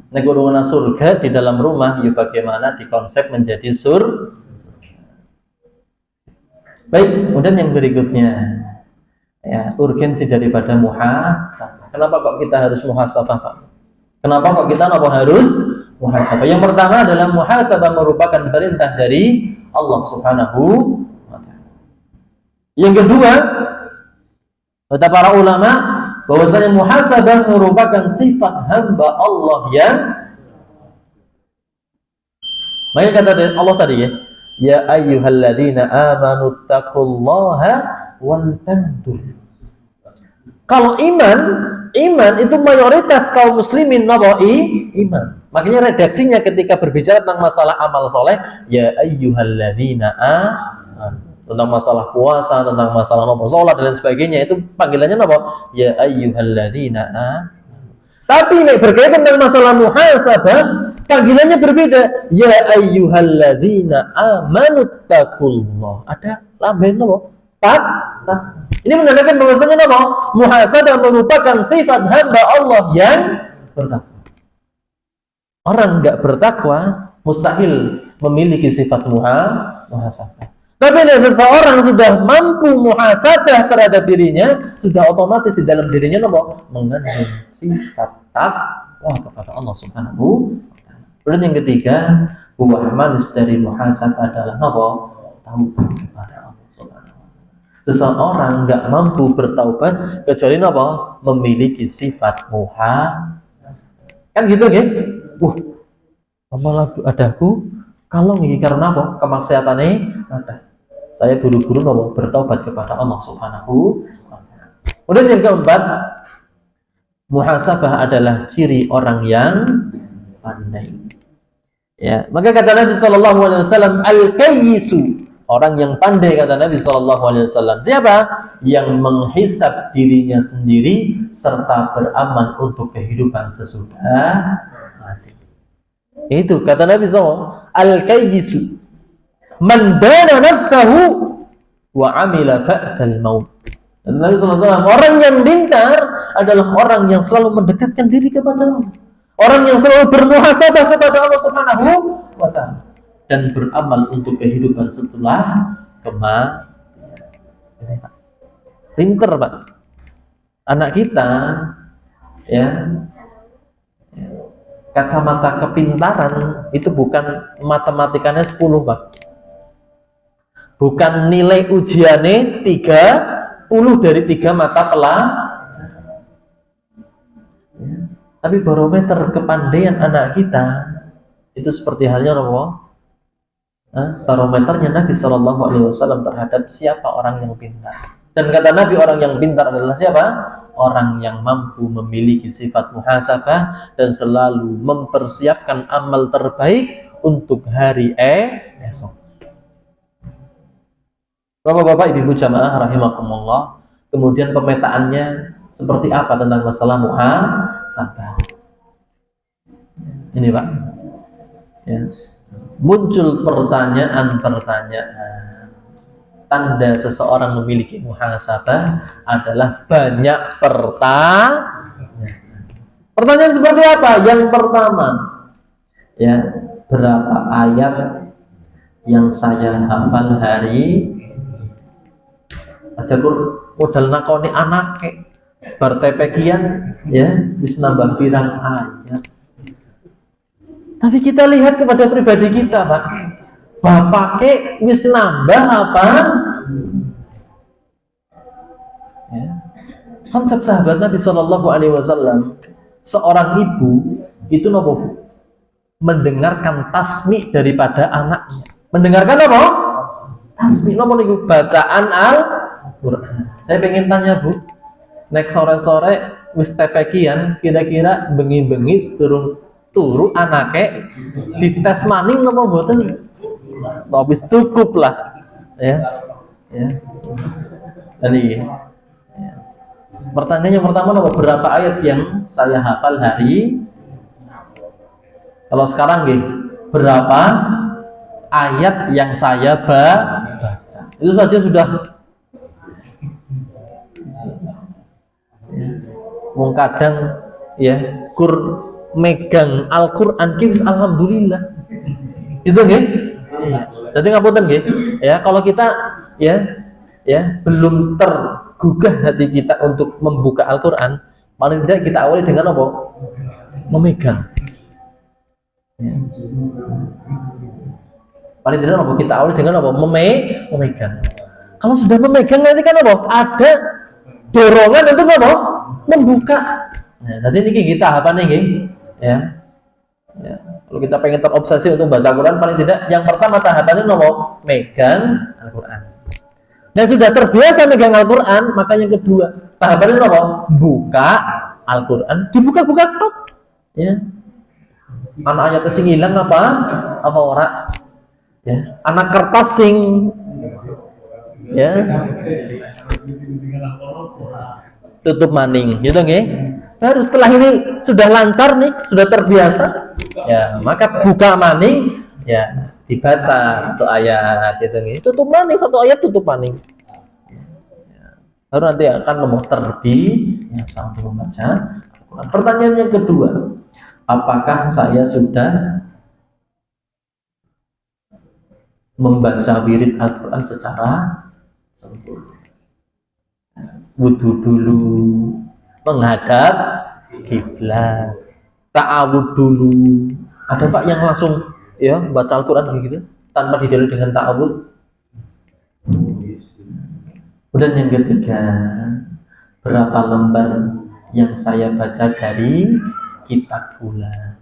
Nek urungan surga di dalam rumah, ya bagaimana dikonsep menjadi Baik, kemudian yang berikutnya, ya, urgensi daripada muhasabah. Kenapa kok kita harus muhasabah, Pak? Kenapa kok kita harus muhasabah? Yang pertama adalah muhasabah merupakan perintah dari Allah Subhanahu wa ta'ala. Yang kedua, kata para ulama, bahwasanya muhasabah merupakan sifat hamba Allah yang makanya kata Allah tadi ya ayyuhalladzina amanu taqullaha wal tandur. Kalau iman itu mayoritas kaum muslimin iman. Makanya redaksinya ketika berbicara tentang masalah amal soleh, ya ayyuhalladzina amanu, tentang masalah puasa, tentang masalah sholat dan lain sebagainya, itu panggilannya apa? Ya ayyuhalladzina amanu. Tapi nek berkaitan tentang masalah muhasabah, panggilannya berbeda. Ya ayyuhalladzina amanu taqullah. Ada lamben apa? Tak. Ini menandakan bahwasanya apa? Muhasabah merupakan sifat hamba Allah yang bertakwa. Orang enggak bertakwa mustahil memiliki sifat muhasabah. Tapi kalau seseorang sudah mampu muhasabah terhadap dirinya, sudah otomatis di dalam dirinya mengandung sifat takwa kepada Allah Subhanahu wa ta'ala. Kemudian yang ketiga, buah manis dari muhasabah adalah taubat kepada Allah Subhanahu wa ta'ala. Seseorang enggak mampu bertaubat kecuali memiliki sifat muhasabah. Kan gitu nggih? Malah adaku kalau ini karena apa? Kemaksiatannya ada. Saya buru-buru bertaubat kepada Allah Subhanahu wa ta'ala. Kemudian yang keempat, muhasabah adalah ciri orang yang pandai. Ya, maka kata Nabi sallallahu alaihi wasallam, al-kayyisu, orang yang pandai kata Nabi sallallahu alaihi wasallam. Siapa? Yang menghisab dirinya sendiri serta beramal untuk kehidupan sesudah mati. Itu kata Nabi SAW, al-kayyisu man dana nafsahu wa amila ba'dal maut. Kata Nabi SAW, orang yang pintar adalah orang yang selalu mendekatkan diri kepada Allah, orang yang selalu bermuhasabah kepada Allah Subhanahu wa ta'ala, dan beramal untuk kehidupan setelah kematian. Pintar, Pak. anak kita ya, kacamata kepintaran itu bukan matematikanya 10, Pak. Bukan nilai ujiannya 30 dari 3 mata pelajaran. Tapi barometer kepandaian anak kita itu seperti halnya apa? Barometernya Nabi Shallallahu Alaihi Wasallam terhadap siapa orang yang pintar. Dan kata Nabi, orang yang pintar adalah siapa? Orang yang mampu memiliki sifat muhasabah dan selalu mempersiapkan amal terbaik untuk hari esok. Bapak-bapak, ibu-ibu jamaah rahimakumullah, kemudian pemetaannya seperti apa tentang masalah muhasabah? Ini Pak, yes. Muncul pertanyaan. Tanda seseorang memiliki muhasabah adalah banyak pertanyaan seperti apa? Yang pertama, ya, berapa ayat yang saya hafal hari aja modal nakoni anak bertepekian ya bisa nambah pirang ayat. Tapi kita lihat kepada pribadi kita, Pak. Bapak wis nambah apa? Ya. Konsep sahabat Nabi Shallallahu Alaihi Wasallam, seorang ibu itu nopo mendengarkan tasmi daripada anaknya. Mendengarkan apa? Tasmi nopo niku bacaan Al-Quran. Saya pengen tanya Bu, next sore-sore wis tepekian, kira-kira bengi-bengi turu anake dites maning nopo mboten? Habis cukup lah ya. Jadi ya. Pertanyaannya pertama, berapa ayat yang saya hafal hari? Kalau sekarang berapa ayat yang saya baca? Itu saja sudah wong kadang ya megang Al-Qur'an ki alhamdulillah. Itu nggih. Jadi ngapunten nggih, ya kalau kita ya belum tergugah hati kita untuk membuka Al-Qur'an, paling tidak kita awali dengan apa? Memegang. Ya. Paling tidak apa? Kita awali dengan apa? Memegang. Kalau sudah memegang nanti kan apa? Ada dorongan untuk apa? Membuka. Nah, jadi ini kita apa nih, ya. Kalau kita pengen terobsesi untuk baca Al-Quran, paling tidak yang pertama tahapannya nomor megang Al-Quran. Dan sudah terbiasa megang Al-Quran, maka yang kedua tahapannya nomor buka Al-Quran, dibuka-buka tok. Ya. Anak ayatnya sing hilang apa ora? Ya. Anak kertas sing ya tutup maning, gitu nggih. Baru setelah ini sudah lancar nih, sudah terbiasa, ya maka buka maning, ya dibaca satu ayat, gitu nih. Tutup maning satu ayat, tutup maning. Ya. Baru nanti akan nomor terbiasa untuk membaca. Pertanyaan yang kedua, apakah saya sudah membaca wirid Al-Quran secara sempurna? Wudu dulu, menghadap kiblat, ta'awud dulu. Ada Pak yang langsung ya baca Al-Quran gitu tanpa didahului dengan ta'awud. Kemudian yang ketiga, berapa lembar yang saya baca dari kitab fulan?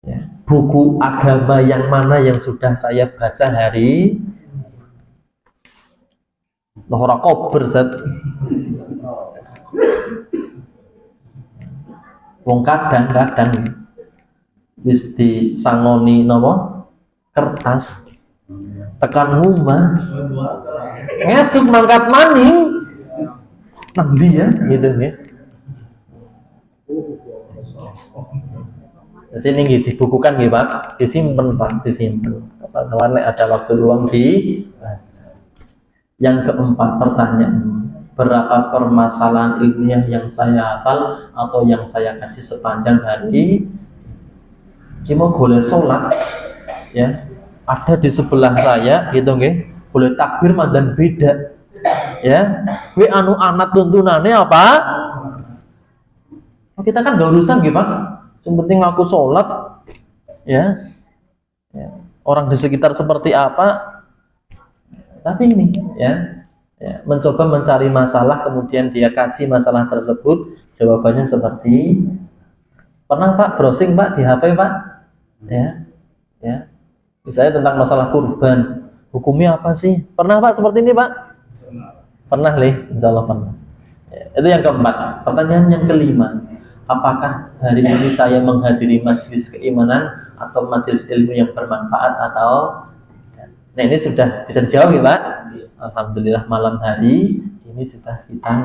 Ya, buku agama yang mana yang sudah saya baca hari? Ora kober zat. Wong kadang-kadang wis disangoni napa kertas tekan rumah ngesuk mangkat maning nang ndi ya gitu nggih. Jadi ini dibukukan nggih Pak, disimpen Pak, disimpen. Kapan-kapan ada waktu luang di. Yang keempat pertanyaan, berapa permasalahan ilmiah yang saya hafal atau yang saya kaji sepanjang hari? Kita boleh sholat, ya ada di sebelah saya, gitu nggih, boleh takbir dan beda. Ya, we anu anak tuntunannya apa? Kita kan gak urusan gitu Pak. Yang penting aku sholat, ya. Orang di sekitar seperti apa? Tapi ini, ya, mencoba mencari masalah, kemudian dia kaji masalah tersebut. Jawabannya seperti, pernah Pak browsing Pak di HP Pak? Ya. Misalnya tentang masalah kurban, hukumnya apa sih? Pernah Pak seperti ini Pak? Pernah insya Allah pernah. Itu yang keempat. Pertanyaan yang kelima, apakah hari ini saya menghadiri majelis keimanan atau majelis ilmu yang bermanfaat atau? Nah ini sudah bisa dijawab ya Pak. Alhamdulillah malam hari ini sudah kita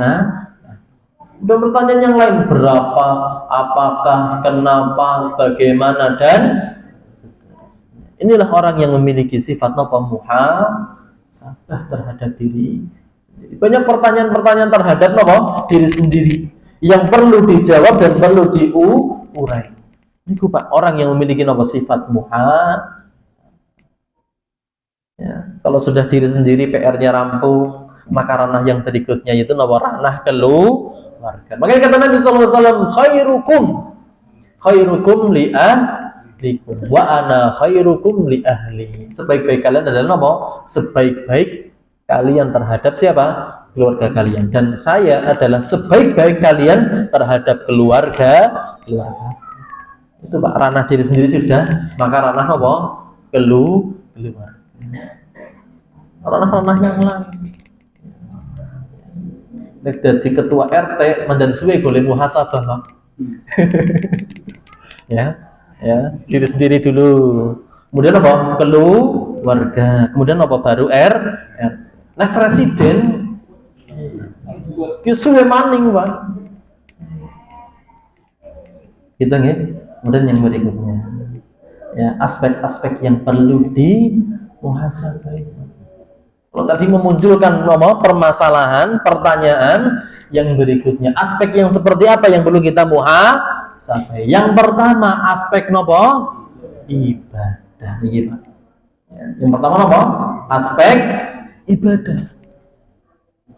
udah pertanyaan yang lain, berapa, apakah, kenapa, bagaimana, dan inilah orang yang memiliki sifat muhasabah terhadap diri. Banyak pertanyaan-pertanyaan terhadap diri sendiri yang perlu dijawab dan perlu diurai. Ini Pak, orang yang memiliki sifat muhasabah. Ya, kalau sudah diri sendiri PR-nya rampung, maka ranah yang berikutnya itu ranah keluarga. Makanya kata Nabi SAW, khairukum li ahlikum wa ana khairukum li ahli. Sebaik-baik kalian adalah sebaik-baik kalian terhadap siapa? Keluarga kalian. Dan saya adalah sebaik-baik kalian terhadap keluarga. Itu Pak, ranah diri sendiri sudah, maka ranah keluarga. Ranah-ranah yang lain. Jadi ketua RT mendan suwe boleh muhasabah Pak. ya, diri sendiri dulu. Kemudian keluarga. Kemudian baru RT. Nah presiden suwe maning Pak. Gitu nggih. Kemudian yang berikutnya, ya aspek-aspek yang perlu dimuhasabah. Kalau tadi memunculkan permasalahan, pertanyaan, yang berikutnya aspek yang seperti apa yang perlu kita muhasabah? Yang pertama aspek ibadah. Yang pertama aspek ibadah.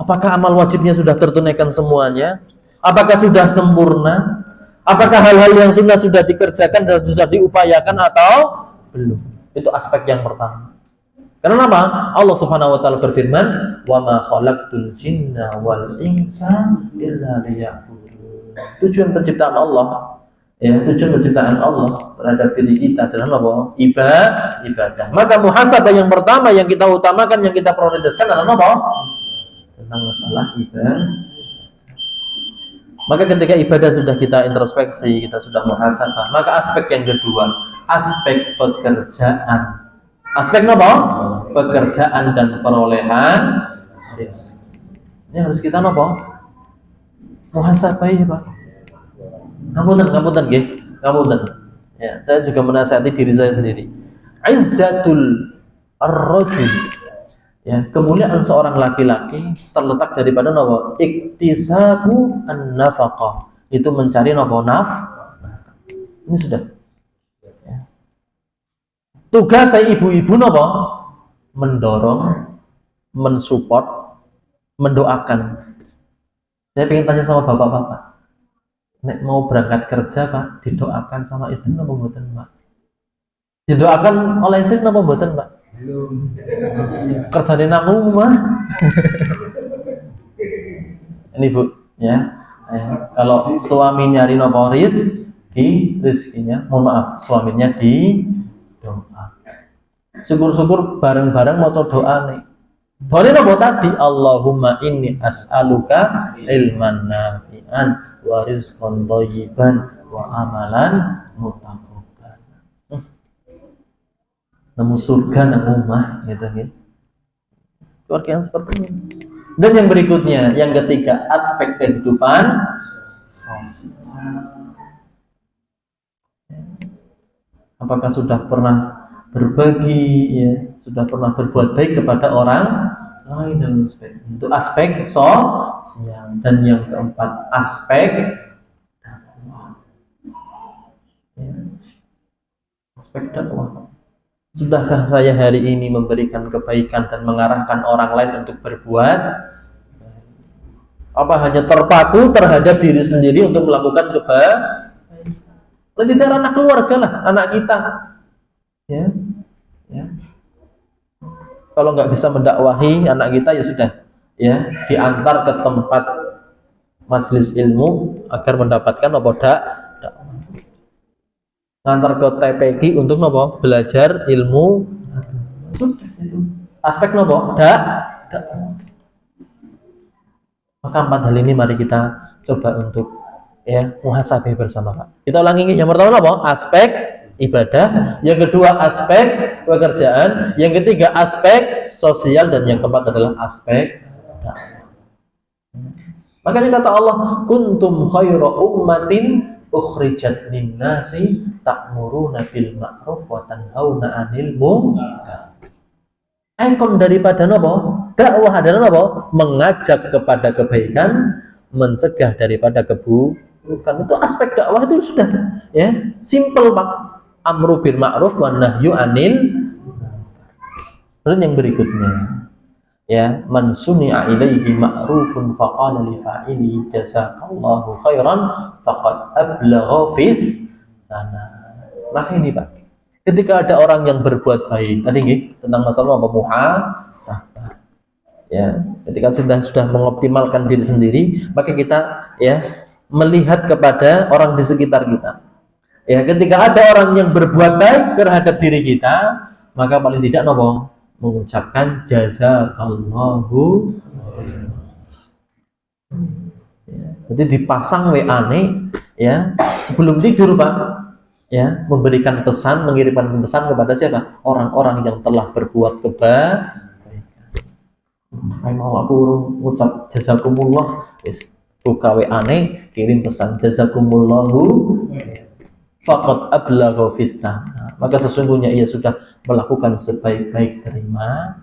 Apakah amal wajibnya sudah tertunaikan semuanya? Apakah sudah sempurna? Apakah hal-hal yang sudah dikerjakan dan sudah diupayakan atau belum? Itu aspek yang pertama. Karena apa? Allah Subhanahu wa taala berfirman, "Wa ma khalaqtul jinna wal insa illa liya'budun." Tujuan penciptaan Allah, tujuan penciptaan Allah terhadap diri kita adalah ibadah. Maka muhasabah yang pertama yang kita utamakan, yang kita prioritaskan adalah tentang masalah ibadah. Maka ketika ibadah sudah kita introspeksi, kita sudah muhasabah, maka aspek yang kedua, aspek pekerjaan. Aspek pekerjaan dan perolehan rezeki. Ini harus kita muhasabah Pak. Ngapunten nggih. Ya, saya juga menasihati diri saya sendiri. Izzatul ar-rajul. Ya, kemuliaan seorang laki-laki terletak daripada iktisabu an-nafaqah. Itu mencari nafkah. Ini sudah. Ya. Tugas saya ibu-ibu mendorong, mensupport, mendoakan. Saya ingin tanya sama bapak-bapak. Nek mau berangkat kerja Pak, didoakan sama istri napa mboten Pak? Didoakan oleh istri napa mboten Pak? Belum. Kerjane nang rumah. Ini Bu, ya. Kalau suami nyari rezekinya, mohon maaf, suaminya di doa. Syukur-syukur bareng-bareng maca doa nih. Boleh tadi Allahumma inni as'aluka ilman nafi'an wa rizqan thayyiban wa amalan mutaqabbalan. Nemu surga, nemu rumah, gitu. Keluarga yang seperti ini. Dan yang berikutnya, yang ketiga, aspek kehidupan sosial. Apakah sudah pernah berbagi, sudah pernah berbuat baik kepada orang lain dan sebagainya. Itu aspek sosial. Dan yang keempat, aspek dakwah. Aspek dakwah. Sudahkah saya hari ini memberikan kebaikan dan mengarahkan orang lain untuk berbuat? Apa hanya terpaku terhadap diri sendiri untuk melakukan kebaikan? Lebih dari anak keluarga lah, anak kita. Ya, ya. Kalau nggak bisa mendakwahi anak kita, ya sudah, ya, diantar ke tempat majelis ilmu agar mendapatkan apa ngantar ke TPQ untuk nopo belajar ilmu. Aspek nopo maka 4 hal ini mari kita coba untuk ya muhasabah bersama, Pak. Kita ulangi. Yang pertama nopo aspek ibadah, yang kedua aspek pekerjaan, yang ketiga aspek sosial, dan yang keempat adalah aspek dakwah. Makanya kata Allah, kuntum khairu ummatin ukhrijat linnasi ta'muruna bil ma'ruf wa tanhauna 'anil munkar. Ikon daripada napa? Dakwah adalah napa? Mengajak kepada kebaikan, mencegah daripada keburukan. Itu aspek dakwah itu sudah ya, simple, Pak. Amru bil ma'ruf wa nahyu 'anil munkar. Dan yang berikutnya ya, man suni'a ilaihi ma'rufun faqala li fa'ili jazakallahu khairan faqad ablagha fi sana. Maka ini, Pak, ketika ada orang yang berbuat baik tadi nggih tentang masalah apa muhasabah. Ya, ketika sudah mengoptimalkan diri sendiri, maka kita ya melihat kepada orang di sekitar kita. Ya, ketika ada orang yang berbuat baik terhadap diri kita, maka paling tidak nopo mengucapkan jazakallahu khairan. Ya, jadi dipasang WA-ne ya sebelum tidur, Pak. Ya, memberikan pesan, mengirimkan pesan kepada siapa? Orang-orang yang telah berbuat kebaikan. Mau aku ngucap jazakumullah, wis buka WA-ne, kirim pesan jazakumullahu faqad ablagha fis sana. Maka sesungguhnya ia sudah melakukan sebaik-baik terima.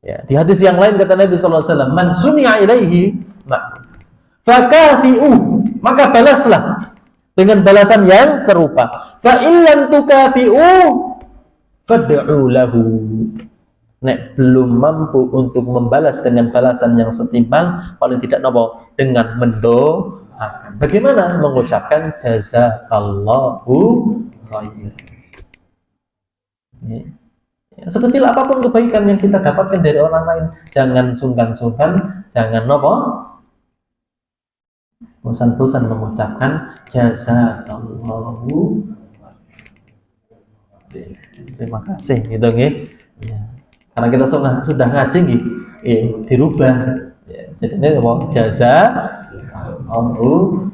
Ya, di hadis yang lain kata Nabi sallallahu alaihi wasallam, man suni'a ilaihi ma'ruf fakafi'u, maka balaslah dengan balasan yang serupa. Fa illam tukafi'u fad'u lahu. Nek belum mampu untuk membalas dengan balasan yang setimpal, paling tidak nopo dengan mendoakan. Bagaimana? Mengucapkan jazakallahu khairan. Ya, sekecil apapun kebaikan yang kita dapatkan dari orang lain, jangan sungkan-sungkan, jangan nopo bosan-bosan mengucapkan jazakallahu. Terima kasih gitu nggih. Ya. Karena kita sudah ngaji nggih, dirubah. Ya, jadi ini apa? Jazakallahu.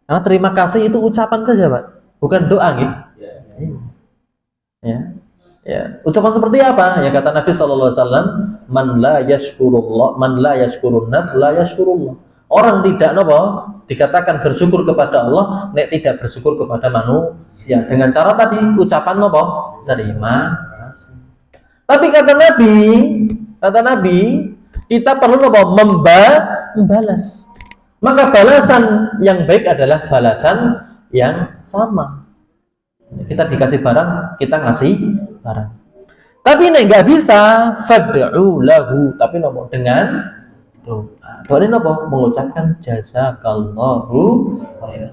Karena terima kasih itu ucapan saja, Pak, bukan doa, gitu. Ya, ya. Ucapan seperti apa? Ya kata Nabi Sallallahu Alaihi Wasallam, man la yashkurun nas la yashkurullah. Orang tidak dikatakan bersyukur kepada Allah, nek tidak bersyukur kepada manusia. Dengan cara tadi ucapan terima kasih. Tapi kata Nabi, kita perlu membalas. Maka balasan yang baik adalah balasan yang sama. Kita dikasih barang, kita ngasih barang. Tapi nek nggak bisa, fad'u lahu. Tapi dengan doa. Doa ini mengucapkan jazakallahu khairan.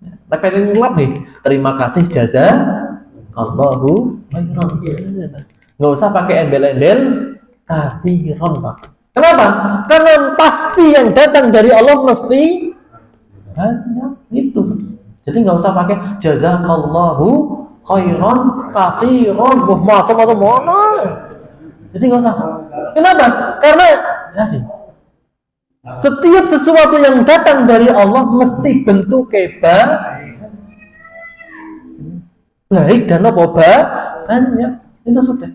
Nah, pengen ngelap nih. Terima kasih jazakallahu khairan. Nggak usah pakai embel-embel kathiran, Pak. Kenapa? Karena pasti yang datang dari Allah mesti banyak itu. Jadi nggak usah pakai jazakallahu khairan kathiran, macam-macam. Jadi nggak usah. Kenapa? Karena setiap sesuatu yang datang dari Allah mesti bentuk baik dan banyak. Itu sudah.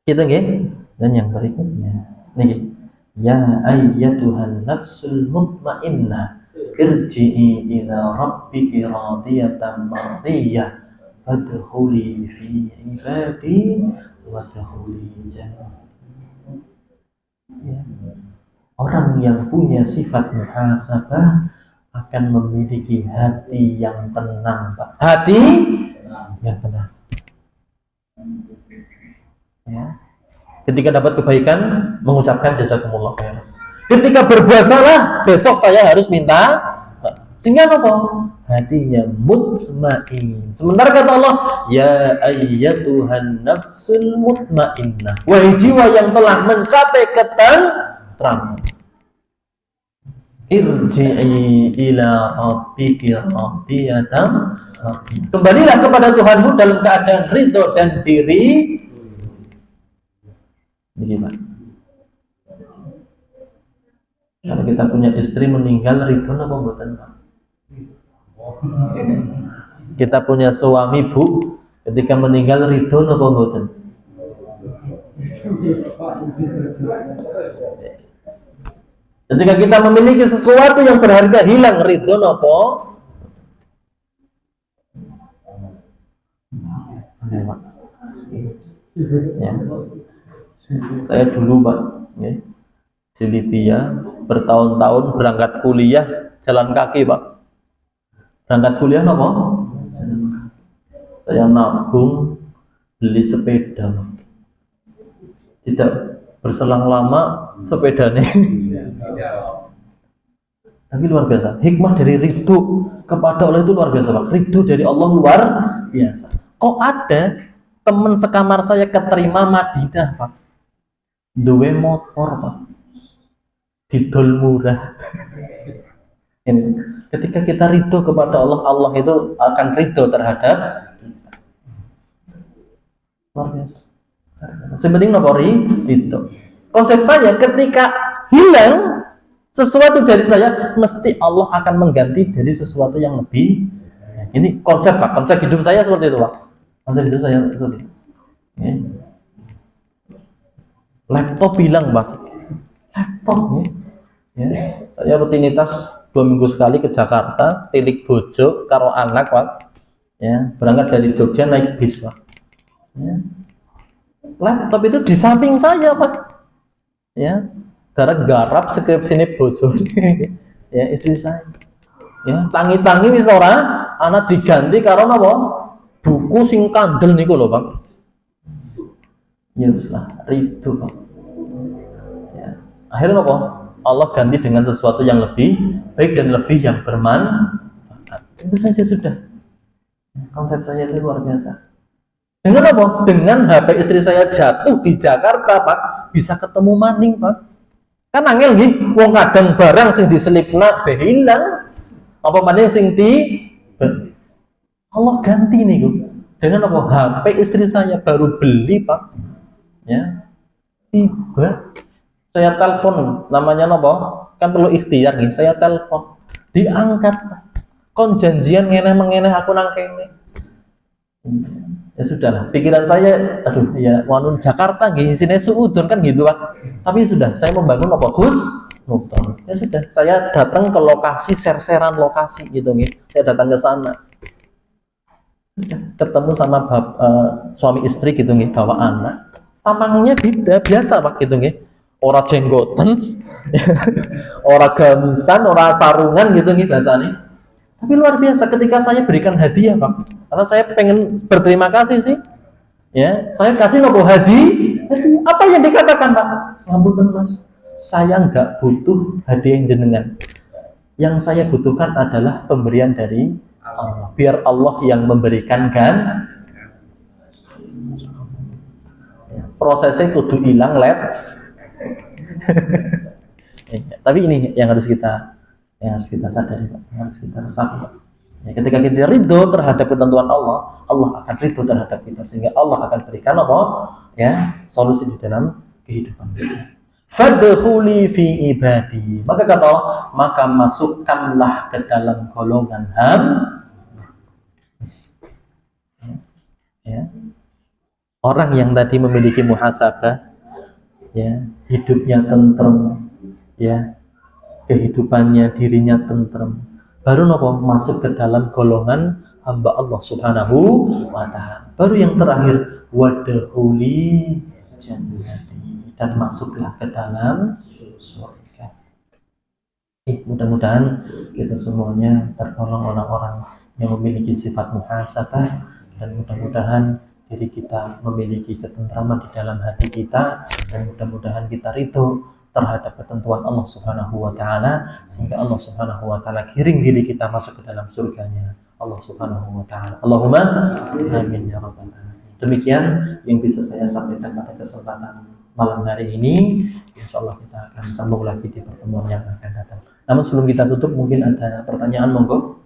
Kita nggih. Dan yang berikutnya niki, ya ayyatuhan nafsul mutmainnah irji'i ila rabbiki radiyatan mardiyah fadkhuli fi ibadi wadkhuli jannati. Ya. Orang yang punya sifat muhasabah akan memiliki hati yang tenang, Pak. Hati yang tenang. Ya. Ketika dapat kebaikan, mengucapkan jazakumullah khairan. Ketika berbuat salah, besok saya harus minta. Sehingga apa? Hatinya mutmain. Sementara kata Allah, ya ayyatuhan nafsul mutmainnah. Wahai jiwa yang telah mencapai ketenteraman. Irji'i ila rabbiki radiyatan. Kembalilah kepada Tuhanmu dalam keadaan ridho dan diri. Bagaimana? Kalau kita punya istri meninggal, ridho apa mboten, Pak? Kita punya suami, Bu, ketika meninggal ridho apa mboten? Ketika kita memiliki sesuatu yang berharga hilang, ridho apa? Ya. Saya dulu, Pak, ya, di Libya bertahun-tahun berangkat kuliah jalan kaki, Pak. Berangkat kuliah apa? Saya nabung beli sepeda, Pak. Tidak berselang lama sepedanya. Tapi luar biasa. Hikmah dari ridho kepada Allah itu luar biasa, Pak. Ridho dari Allah luar biasa. Kok ada teman sekamar saya keterima Madinah, Pak? Duwe motor, Pak. Didol murah. Ini. Ketika kita ridho kepada Allah, Allah itu akan ridho terhadap kita. Luar biasa. Sebenarnya nopori itu. Konsep saya ketika hilang sesuatu dari saya, mesti Allah akan mengganti dari sesuatu yang lebih. Ini konsep, Pak. Konsep hidup saya seperti itu, Pak. Konsep hidup saya seperti itu. Ya. Laptop hilang, Pak. Laptop, ya. Saya rutinitas 2 minggu sekali ke Jakarta, tilik bojo karo anak, Pak. Ya, berangkat dari Jogja naik bis, Pak. Ya. Laptop itu di samping saya, Pak. Ya, garap skripsi ini bojo. Ya, istri saya. Ya, tangi-tangi wis ora, anak diganti karo napa? Buku sing kandel niku lho, Pak. Ya wis lah, ridho, Pak. Ya. Akhirnya apa? Allah ganti dengan sesuatu yang lebih baik dan lebih yang bermanfaat. Itu saja sudah. Konsep saya itu luar biasa. Dengan apa? Dengan HP istri saya jatuh di Jakarta, Pak, bisa ketemu maning, Pak. Kan angel nggih, wong kadang barang sing diselipna be hilang. Apa maning sing Allah ganti niku. Dengan apa? HP istri saya baru beli, Pak. Ya. Tiba saya telepon, namanya apa? Kan perlu ikhtiar nih. Saya telepon, diangkat. Kon janjian ngene-mengeneh aku nang kene. Ya sudahlah, pikiran saya, aduh ya, wanun Jakarta nggih isine suudon kan gitu, Pak. Tapi sudah, saya membangun apa? Nukton. Ya sudah, saya datang ke lokasi, ser-seran lokasi gitu nggih. Saya datang ke sana. Sudah, ketemu sama suami istri gitu nggih, bawa anak. Tampangnya beda, biasa, Pak, gitu nggih. Ora jenggoten, ora gamisan, ora sarungan gitu nih bahasanya. Tapi luar biasa ketika saya berikan hadiah, Pak. Karena saya pengen berterima kasih sih. Ya, saya kasih nopo hadiah. Apa yang dikatakan, Pak? Ngapunten, Mas. Saya nggak butuh hadiah yang jenengan. Yang saya butuhkan adalah pemberian dari Allah. Biar Allah yang memberikan kan. Prosesnya kudu hilang, led. Tapi ini yang harus kita sadari, yang harus kita resapi. Ya, ketika kita ridho terhadap ketentuan Allah, Allah akan ridho terhadap kita sehingga Allah akan berikan apa? Ya, solusi di dalam kehidupan kita. Fadkhuli fi ibadi. Maka kata Allah, maka masukkanlah ke dalam golongan ya. Orang yang tadi memiliki muhasabah, ya, hidupnya tentrem, ya, kehidupannya dirinya tentrem, baru nopo masuk ke dalam golongan hamba Allah Subhanahu wa ta'ala. Baru yang terakhir, wadkhuli jannati, dan masuklah ke dalam surga. Mudah-mudahan kita semuanya tergolong orang-orang yang memiliki sifat muhasabah, dan mudah-mudahan diri kita memiliki ketentraman di dalam hati kita, dan mudah-mudahan kita ridho terhadap ketentuan Allah Subhanahu wa taala, sehingga Allah Subhanahu wa taala giring diri kita masuk ke dalam surganya Allah Subhanahu wa taala. Allahumma amin ya rabbal alamin. Demikian yang bisa saya sampaikan pada kesempatan malam hari ini. Insyaallah kita akan sambung lagi di pertemuan yang akan datang. Namun sebelum kita tutup, mungkin ada pertanyaan, monggo.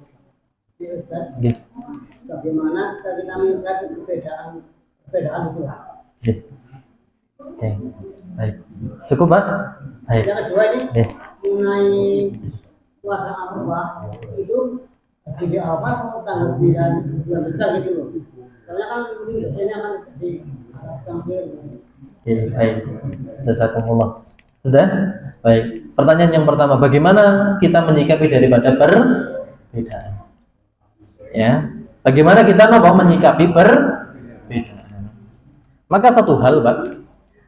Gitu. Bagaimana kita melihat perbedaan itu? Oke, baik. Cukup, Pak? Baik. Yang kedua ini mengenai puasa Arafah itu di Arafah atau tanggal 9 bulan besar gitu loh. Karena kan biasanya akan jadi tanggal. Oke, baik. Jazakumullah. Sudah? Baik. Pertanyaan yang pertama, bagaimana kita menyikapi daripada perbedaan? Ya. Bagaimana kita menyikapi perbedaan? Maka satu hal, Pak,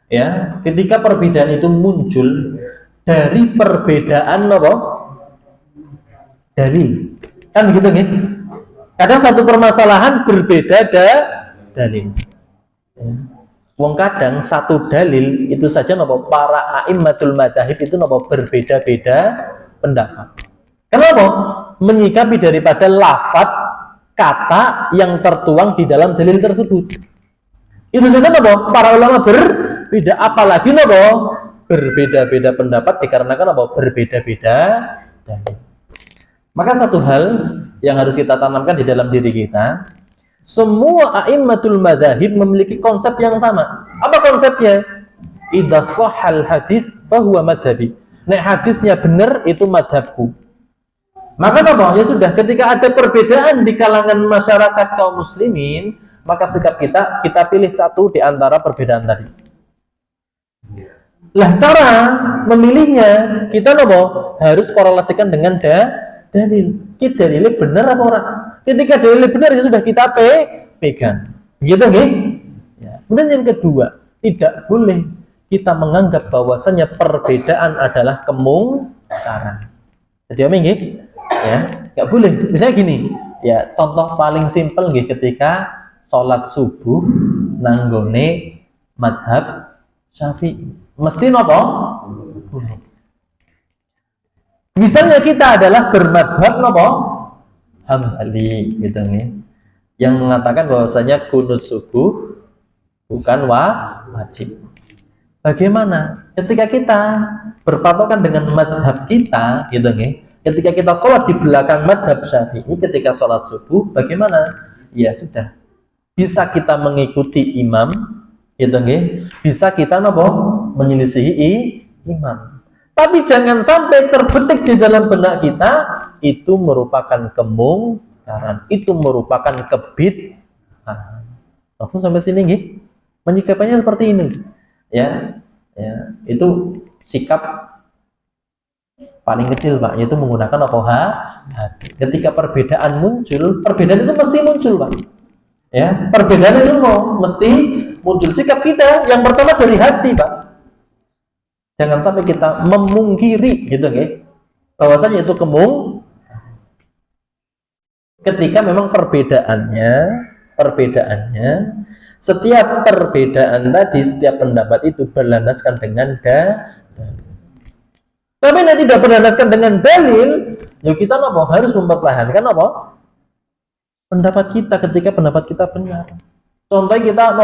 ya, ketika perbedaan itu muncul dari perbedaan dalil. Kan begitu nih? Kadang satu permasalahan berbeda dalil. Ya. Wong kadang satu dalil itu saja para a'immatul madzhab itu berbeda-beda pendapat. Kenapa? Menyikapi daripada lafaz kata yang tertuang di dalam dalil tersebut. Itu saja para ulama berbeda, apalagi berbeda-beda pendapat dikarenakan berbeda-beda dalil. Maka satu hal yang harus kita tanamkan di dalam diri kita, semua a'immatul madzhab memiliki konsep yang sama. Apa konsepnya? Idza shahhal hadits fa huwa madzhabi. Nek hadisnya benar itu mazhabku. Maka ya sudah, ketika ada perbedaan di kalangan masyarakat kaum muslimin, maka sikap kita pilih satu di antara perbedaan tadi. Lah cara memilihnya kita harus korelasikan dengan dalil. Kita dalilnya benar apa orang? Ketika dalilnya benar ya sudah kita pegang. Begitu nggih? Ya. Kemudian yang kedua, tidak boleh kita menganggap bahwasanya perbedaan adalah kemungkaran. Jadi nggih? Ya, nggak boleh. Misalnya gini, ya contoh paling simpel nggih, ketika sholat subuh nanggone madhab Syafi'i, mesti misalnya kita adalah bermadhab Hambali gitu nih, yang mengatakan bahwasanya kunut subuh bukan wajib. Bagaimana ketika kita berpatokan dengan madhab kita gitu nih? Ketika kita sholat di belakang madhab Syafi'i, ketika sholat subuh, bagaimana? Ya sudah, bisa kita mengikuti imam, gitu nggih? Bisa kita menyelisihi imam. Tapi jangan sampai terbetik di dalam benak kita itu merupakan kemungkaran, itu merupakan kebid'ahan. Langsung sampai sini nggih? Menyikapinya seperti ini. Ya, itu sikap paling kecil, Pak, yaitu menggunakan hati. Ketika perbedaan muncul, perbedaan itu mesti muncul, Pak. Ya, perbedaan itu mesti muncul. Sikap kita yang pertama dari hati, Pak. Jangan sampai kita memungkiri, gitu, bahwasanya itu ketika memang perbedaannya, setiap perbedaan tadi, setiap pendapat itu berlandaskan dengan tapi nanti tidak berlandaskan dengan dalil, ya kita harus mempertahankan pendapat kita ketika pendapat kita benar. Contohnya kita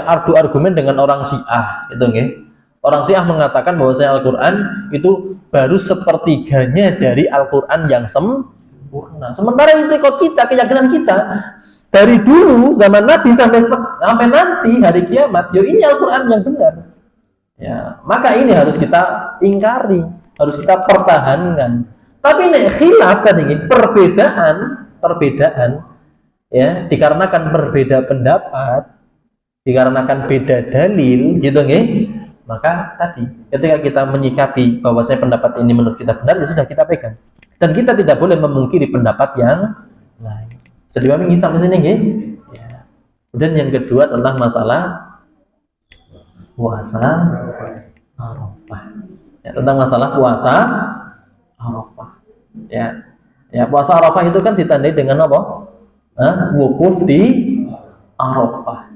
adu argumen dengan orang Syiah, gitu nggih. Orang Syiah mengatakan bahwasanya Al-Qur'an itu baru sepertiganya dari Al-Qur'an yang sempurna. Sementara itikad kita, keyakinan kita dari dulu zaman Nabi sampai nanti hari kiamat, ya ini Al-Qur'an yang benar. Ya, maka ini harus kita ingkari, harus kita pertahankan. Tapi nek khilaf tadi, perbedaan ya, dikarenakan berbeda pendapat, dikarenakan beda dalil, gitu nggih. Maka tadi ketika kita menyikapi bahwasanya pendapat ini menurut kita benar, ya sudah kita pegang. Dan kita tidak boleh memungkiri pendapat yang lain. Jadi kami sampai sini nggih. Ya. Kemudian yang kedua tentang masalah puasa Arafah. Ya, tentang masalah puasa Ya. Ya, puasa Arafah itu kan ditandai dengan apa? Wukuf di Arafah.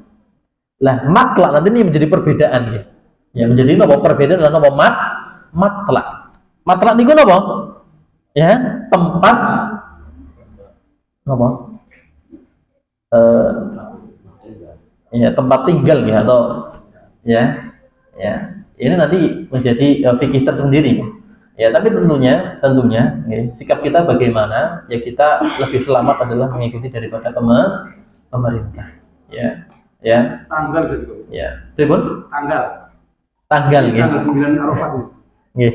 Lah, matlak nanti ini menjadi perbedaan ya. Ya, menjadi apa? Perbedaan dan apa? Matlak. Matlak niku apa? Ya, tempat apa? Ya, tempat tinggal ya atau ya. Ya. Ini nanti menjadi fikih tersendiri. Ya, tapi tentunya ya, sikap kita bagaimana? Ya, kita lebih selamat adalah mengikuti daripada pemerintah. Ya. Ya. Tanggal gitu. Ya. Pripun? Tanggal ya. Tanggal 9 Arafah. Ya.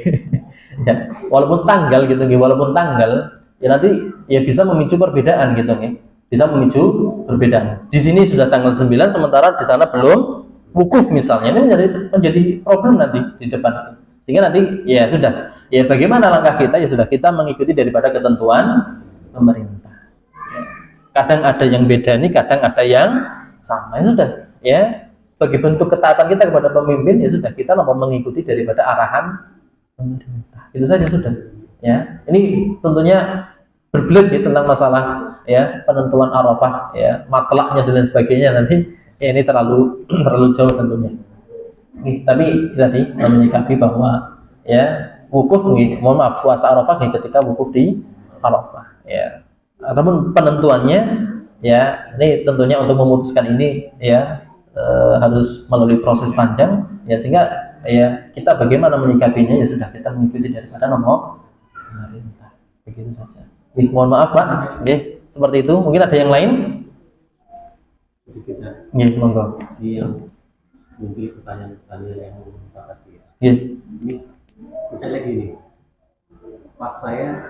Ya. Walaupun tanggal gitu nggih, walaupun tanggal ya nanti ya bisa memicu perbedaan gitu nggih. Bisa memicu perbedaan. Di sini sudah tanggal 9 sementara di sana belum wukuf misalnya. Ini menjadi problem nanti di depan. Sehingga nanti ya sudah. Ya bagaimana langkah kita? Ya sudah, kita mengikuti daripada ketentuan pemerintah. Ya. Kadang ada yang beda nih, kadang ada yang sama. Ya sudah, ya sebagai bentuk ketaatan kita kepada pemimpin, ya sudah kita mengikuti daripada arahan pemerintah. Itu saja sudah. Ya, ini tentunya berbelit ya tentang masalah ya penentuan Arafah, ya matlaknya dan lain sebagainya nanti. Ya, ini terlalu jauh tentunya. Tapi tadi menyikapi bahwa ya wukuf mohon maaf puasa Arafah ketika wukuf di Arafah ya. Adapun penentuannya ya ini tentunya untuk memutuskan ini ya harus melalui proses panjang ya, sehingga ya kita bagaimana menyikapinya ya sudah kita mengikuti daripada nomor pemerintah. Begitu saja. Mohon maaf Pak. Seperti itu. Mungkin ada yang lain? Nggih, monggo. Yang mungkin pertanyaan yang sangat Nggih. Ini misalnya gini, pas saya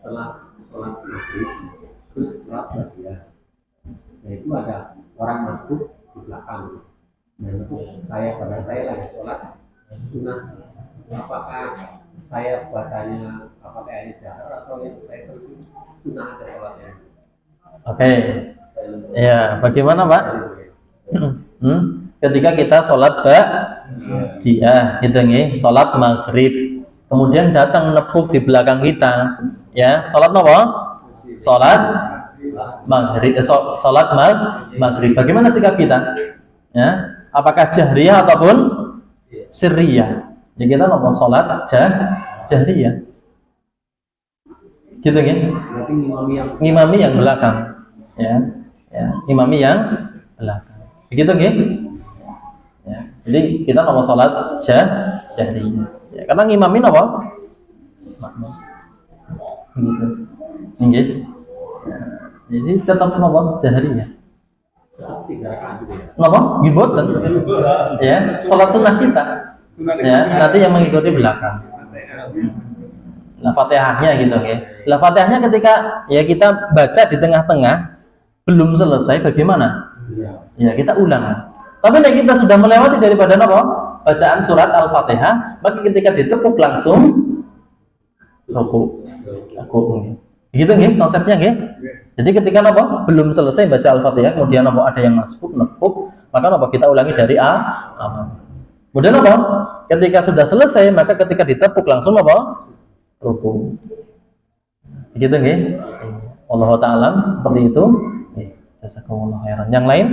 setelah sholat maghrib terus sholat ba'diyah, nah itu ada orang masuk di belakang. Nah itu pada saya lagi sholat sunnah, apakah saya bacanya apakah ini jahar atau yang saya terus sunnah ada sholatnya? Oke. Ya, bagaimana Pak? Ketika kita sholat ba'diyah gitu nggih, sholat maghrib, kemudian datang nepuk di belakang kita, ya sholat apa? Sholat maghrib, sholat maghrib. Bagaimana sikap kita? Ya, apakah jahriyah ataupun sirriyah? Ya kita apa? Sholat jahriyah. Gitu nggih? Ngimami yang belakang, ya, imami yang belakang. Begitu nggih? Ya, jadi kita mau sholat jahriyah. Ya, karena ngimamin apa? Makmum. Begitu. Nggih. Ya, jadi tetap apa? Jahriyah. Napa? Nggih boten. Ya, sholat sunnah kita. Ya, nanti yang mengikuti belakang. Lah Fatihahnya gitu nggih. Lah Fatihahnya ketika ya kita baca di tengah-tengah belum selesai bagaimana? Ya kita ulang. Tapi nek kita sudah melewati daripada apa? Bacaan surat Al-Fatihah, maka ketika ditepuk langsung ruku. Gitu nggih konsepnya nggih. Jadi ketika apa? Belum selesai baca Al-Fatihah, kemudian apa ada yang masuk nepuk, maka apa kita ulangi dari awal. Kemudian apa? Ketika sudah selesai, maka ketika ditepuk langsung apa? Ruku. Begitu nggih. Allah Ta'ala seperti itu. Jazakumullah khairan. Yang lain?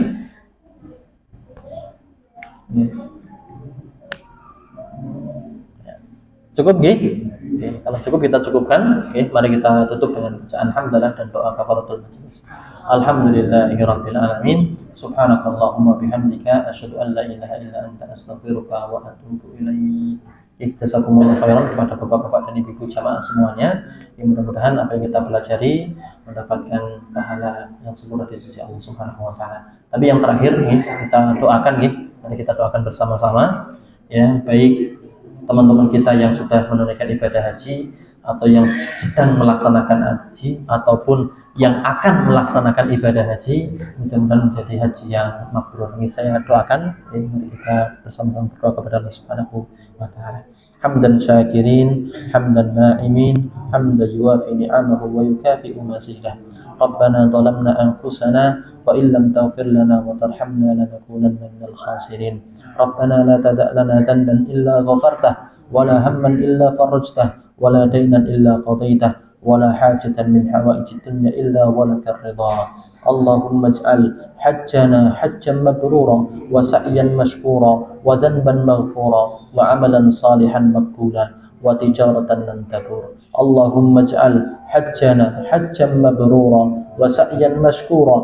Cukup nggih? Kalau cukup kita cukupkan. Mari kita tutup dengan bacaan hamdalah dan doa kafaratul majlis. Alhamdulillahirabbil alamin. Subhanakallahumma bihamdika asyhadu an la ilaha illa anta astaghfiruka wa atubu ilaik. Jazakumullah khairan kepada bapak-bapak dan ibu jamaah semuanya. Mudah-mudahan apa yang kita pelajari mendapatkan pahala yang sempurna di sisi Allah Subhanahu wa taala. Tapi yang terakhir kita doakan mari kita doakan bersama-sama ya, baik teman-teman kita yang sudah menunaikan ibadah haji atau yang sedang melaksanakan haji ataupun yang akan melaksanakan ibadah haji, mudah-mudahan menjadi haji yang mabrur. Ini saya doakan, mari kita bersama-sama berdoa kepada Allah Subhanahu wa taala. Hamdan syakirin, hamdan na'imin, hamdan yuwafi ni'amahu wa yukafi'u mazidah. Rabbana zalamna anfusana wa illam taghfir lana wa tarhamna lanakunanna minal khasirin. Rabbana la tada' lana dhanban illa ghafartah wa la hamman illa farajtah wa la daynan illa qadaitah ولا حاجة من حوائج الدنيا إلا ولك الرضا. اللهم اجعل حجنا حجا مبرورا وسعيا مشكورا وذنبا مغفورا وعملا صالحا مقبولا وتجارة لن تبور. اللهم اجعل حجنا حجا مبرورا وسعيا مشكورا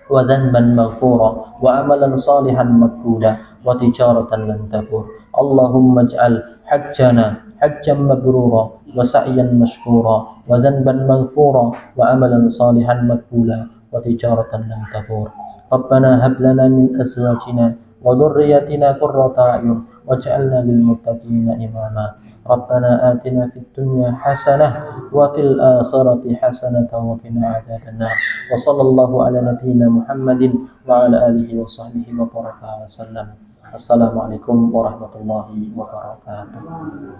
وذنبا مغفورا وعملا صالحا مقبولا وتجارة لن تبور. اللهم اجعل حجنا حجا مبرورا وسعيا مشكورا وذنبا مغفورا وعملا صالحا مقبولا وتجارة لن تبور. ربنا هب لنا من أزواجنا وذريتنا قرة أعين واجعلنا للمتقين إماما. ربنا آتنا في الدنيا حسنة وفي الآخرة حسنة وقنا عذاب النار. وصلى الله على نبينا محمد وعلى آله وصحبه وبارك وسلم. Assalamualaikum warahmatullahi wabarakatuh.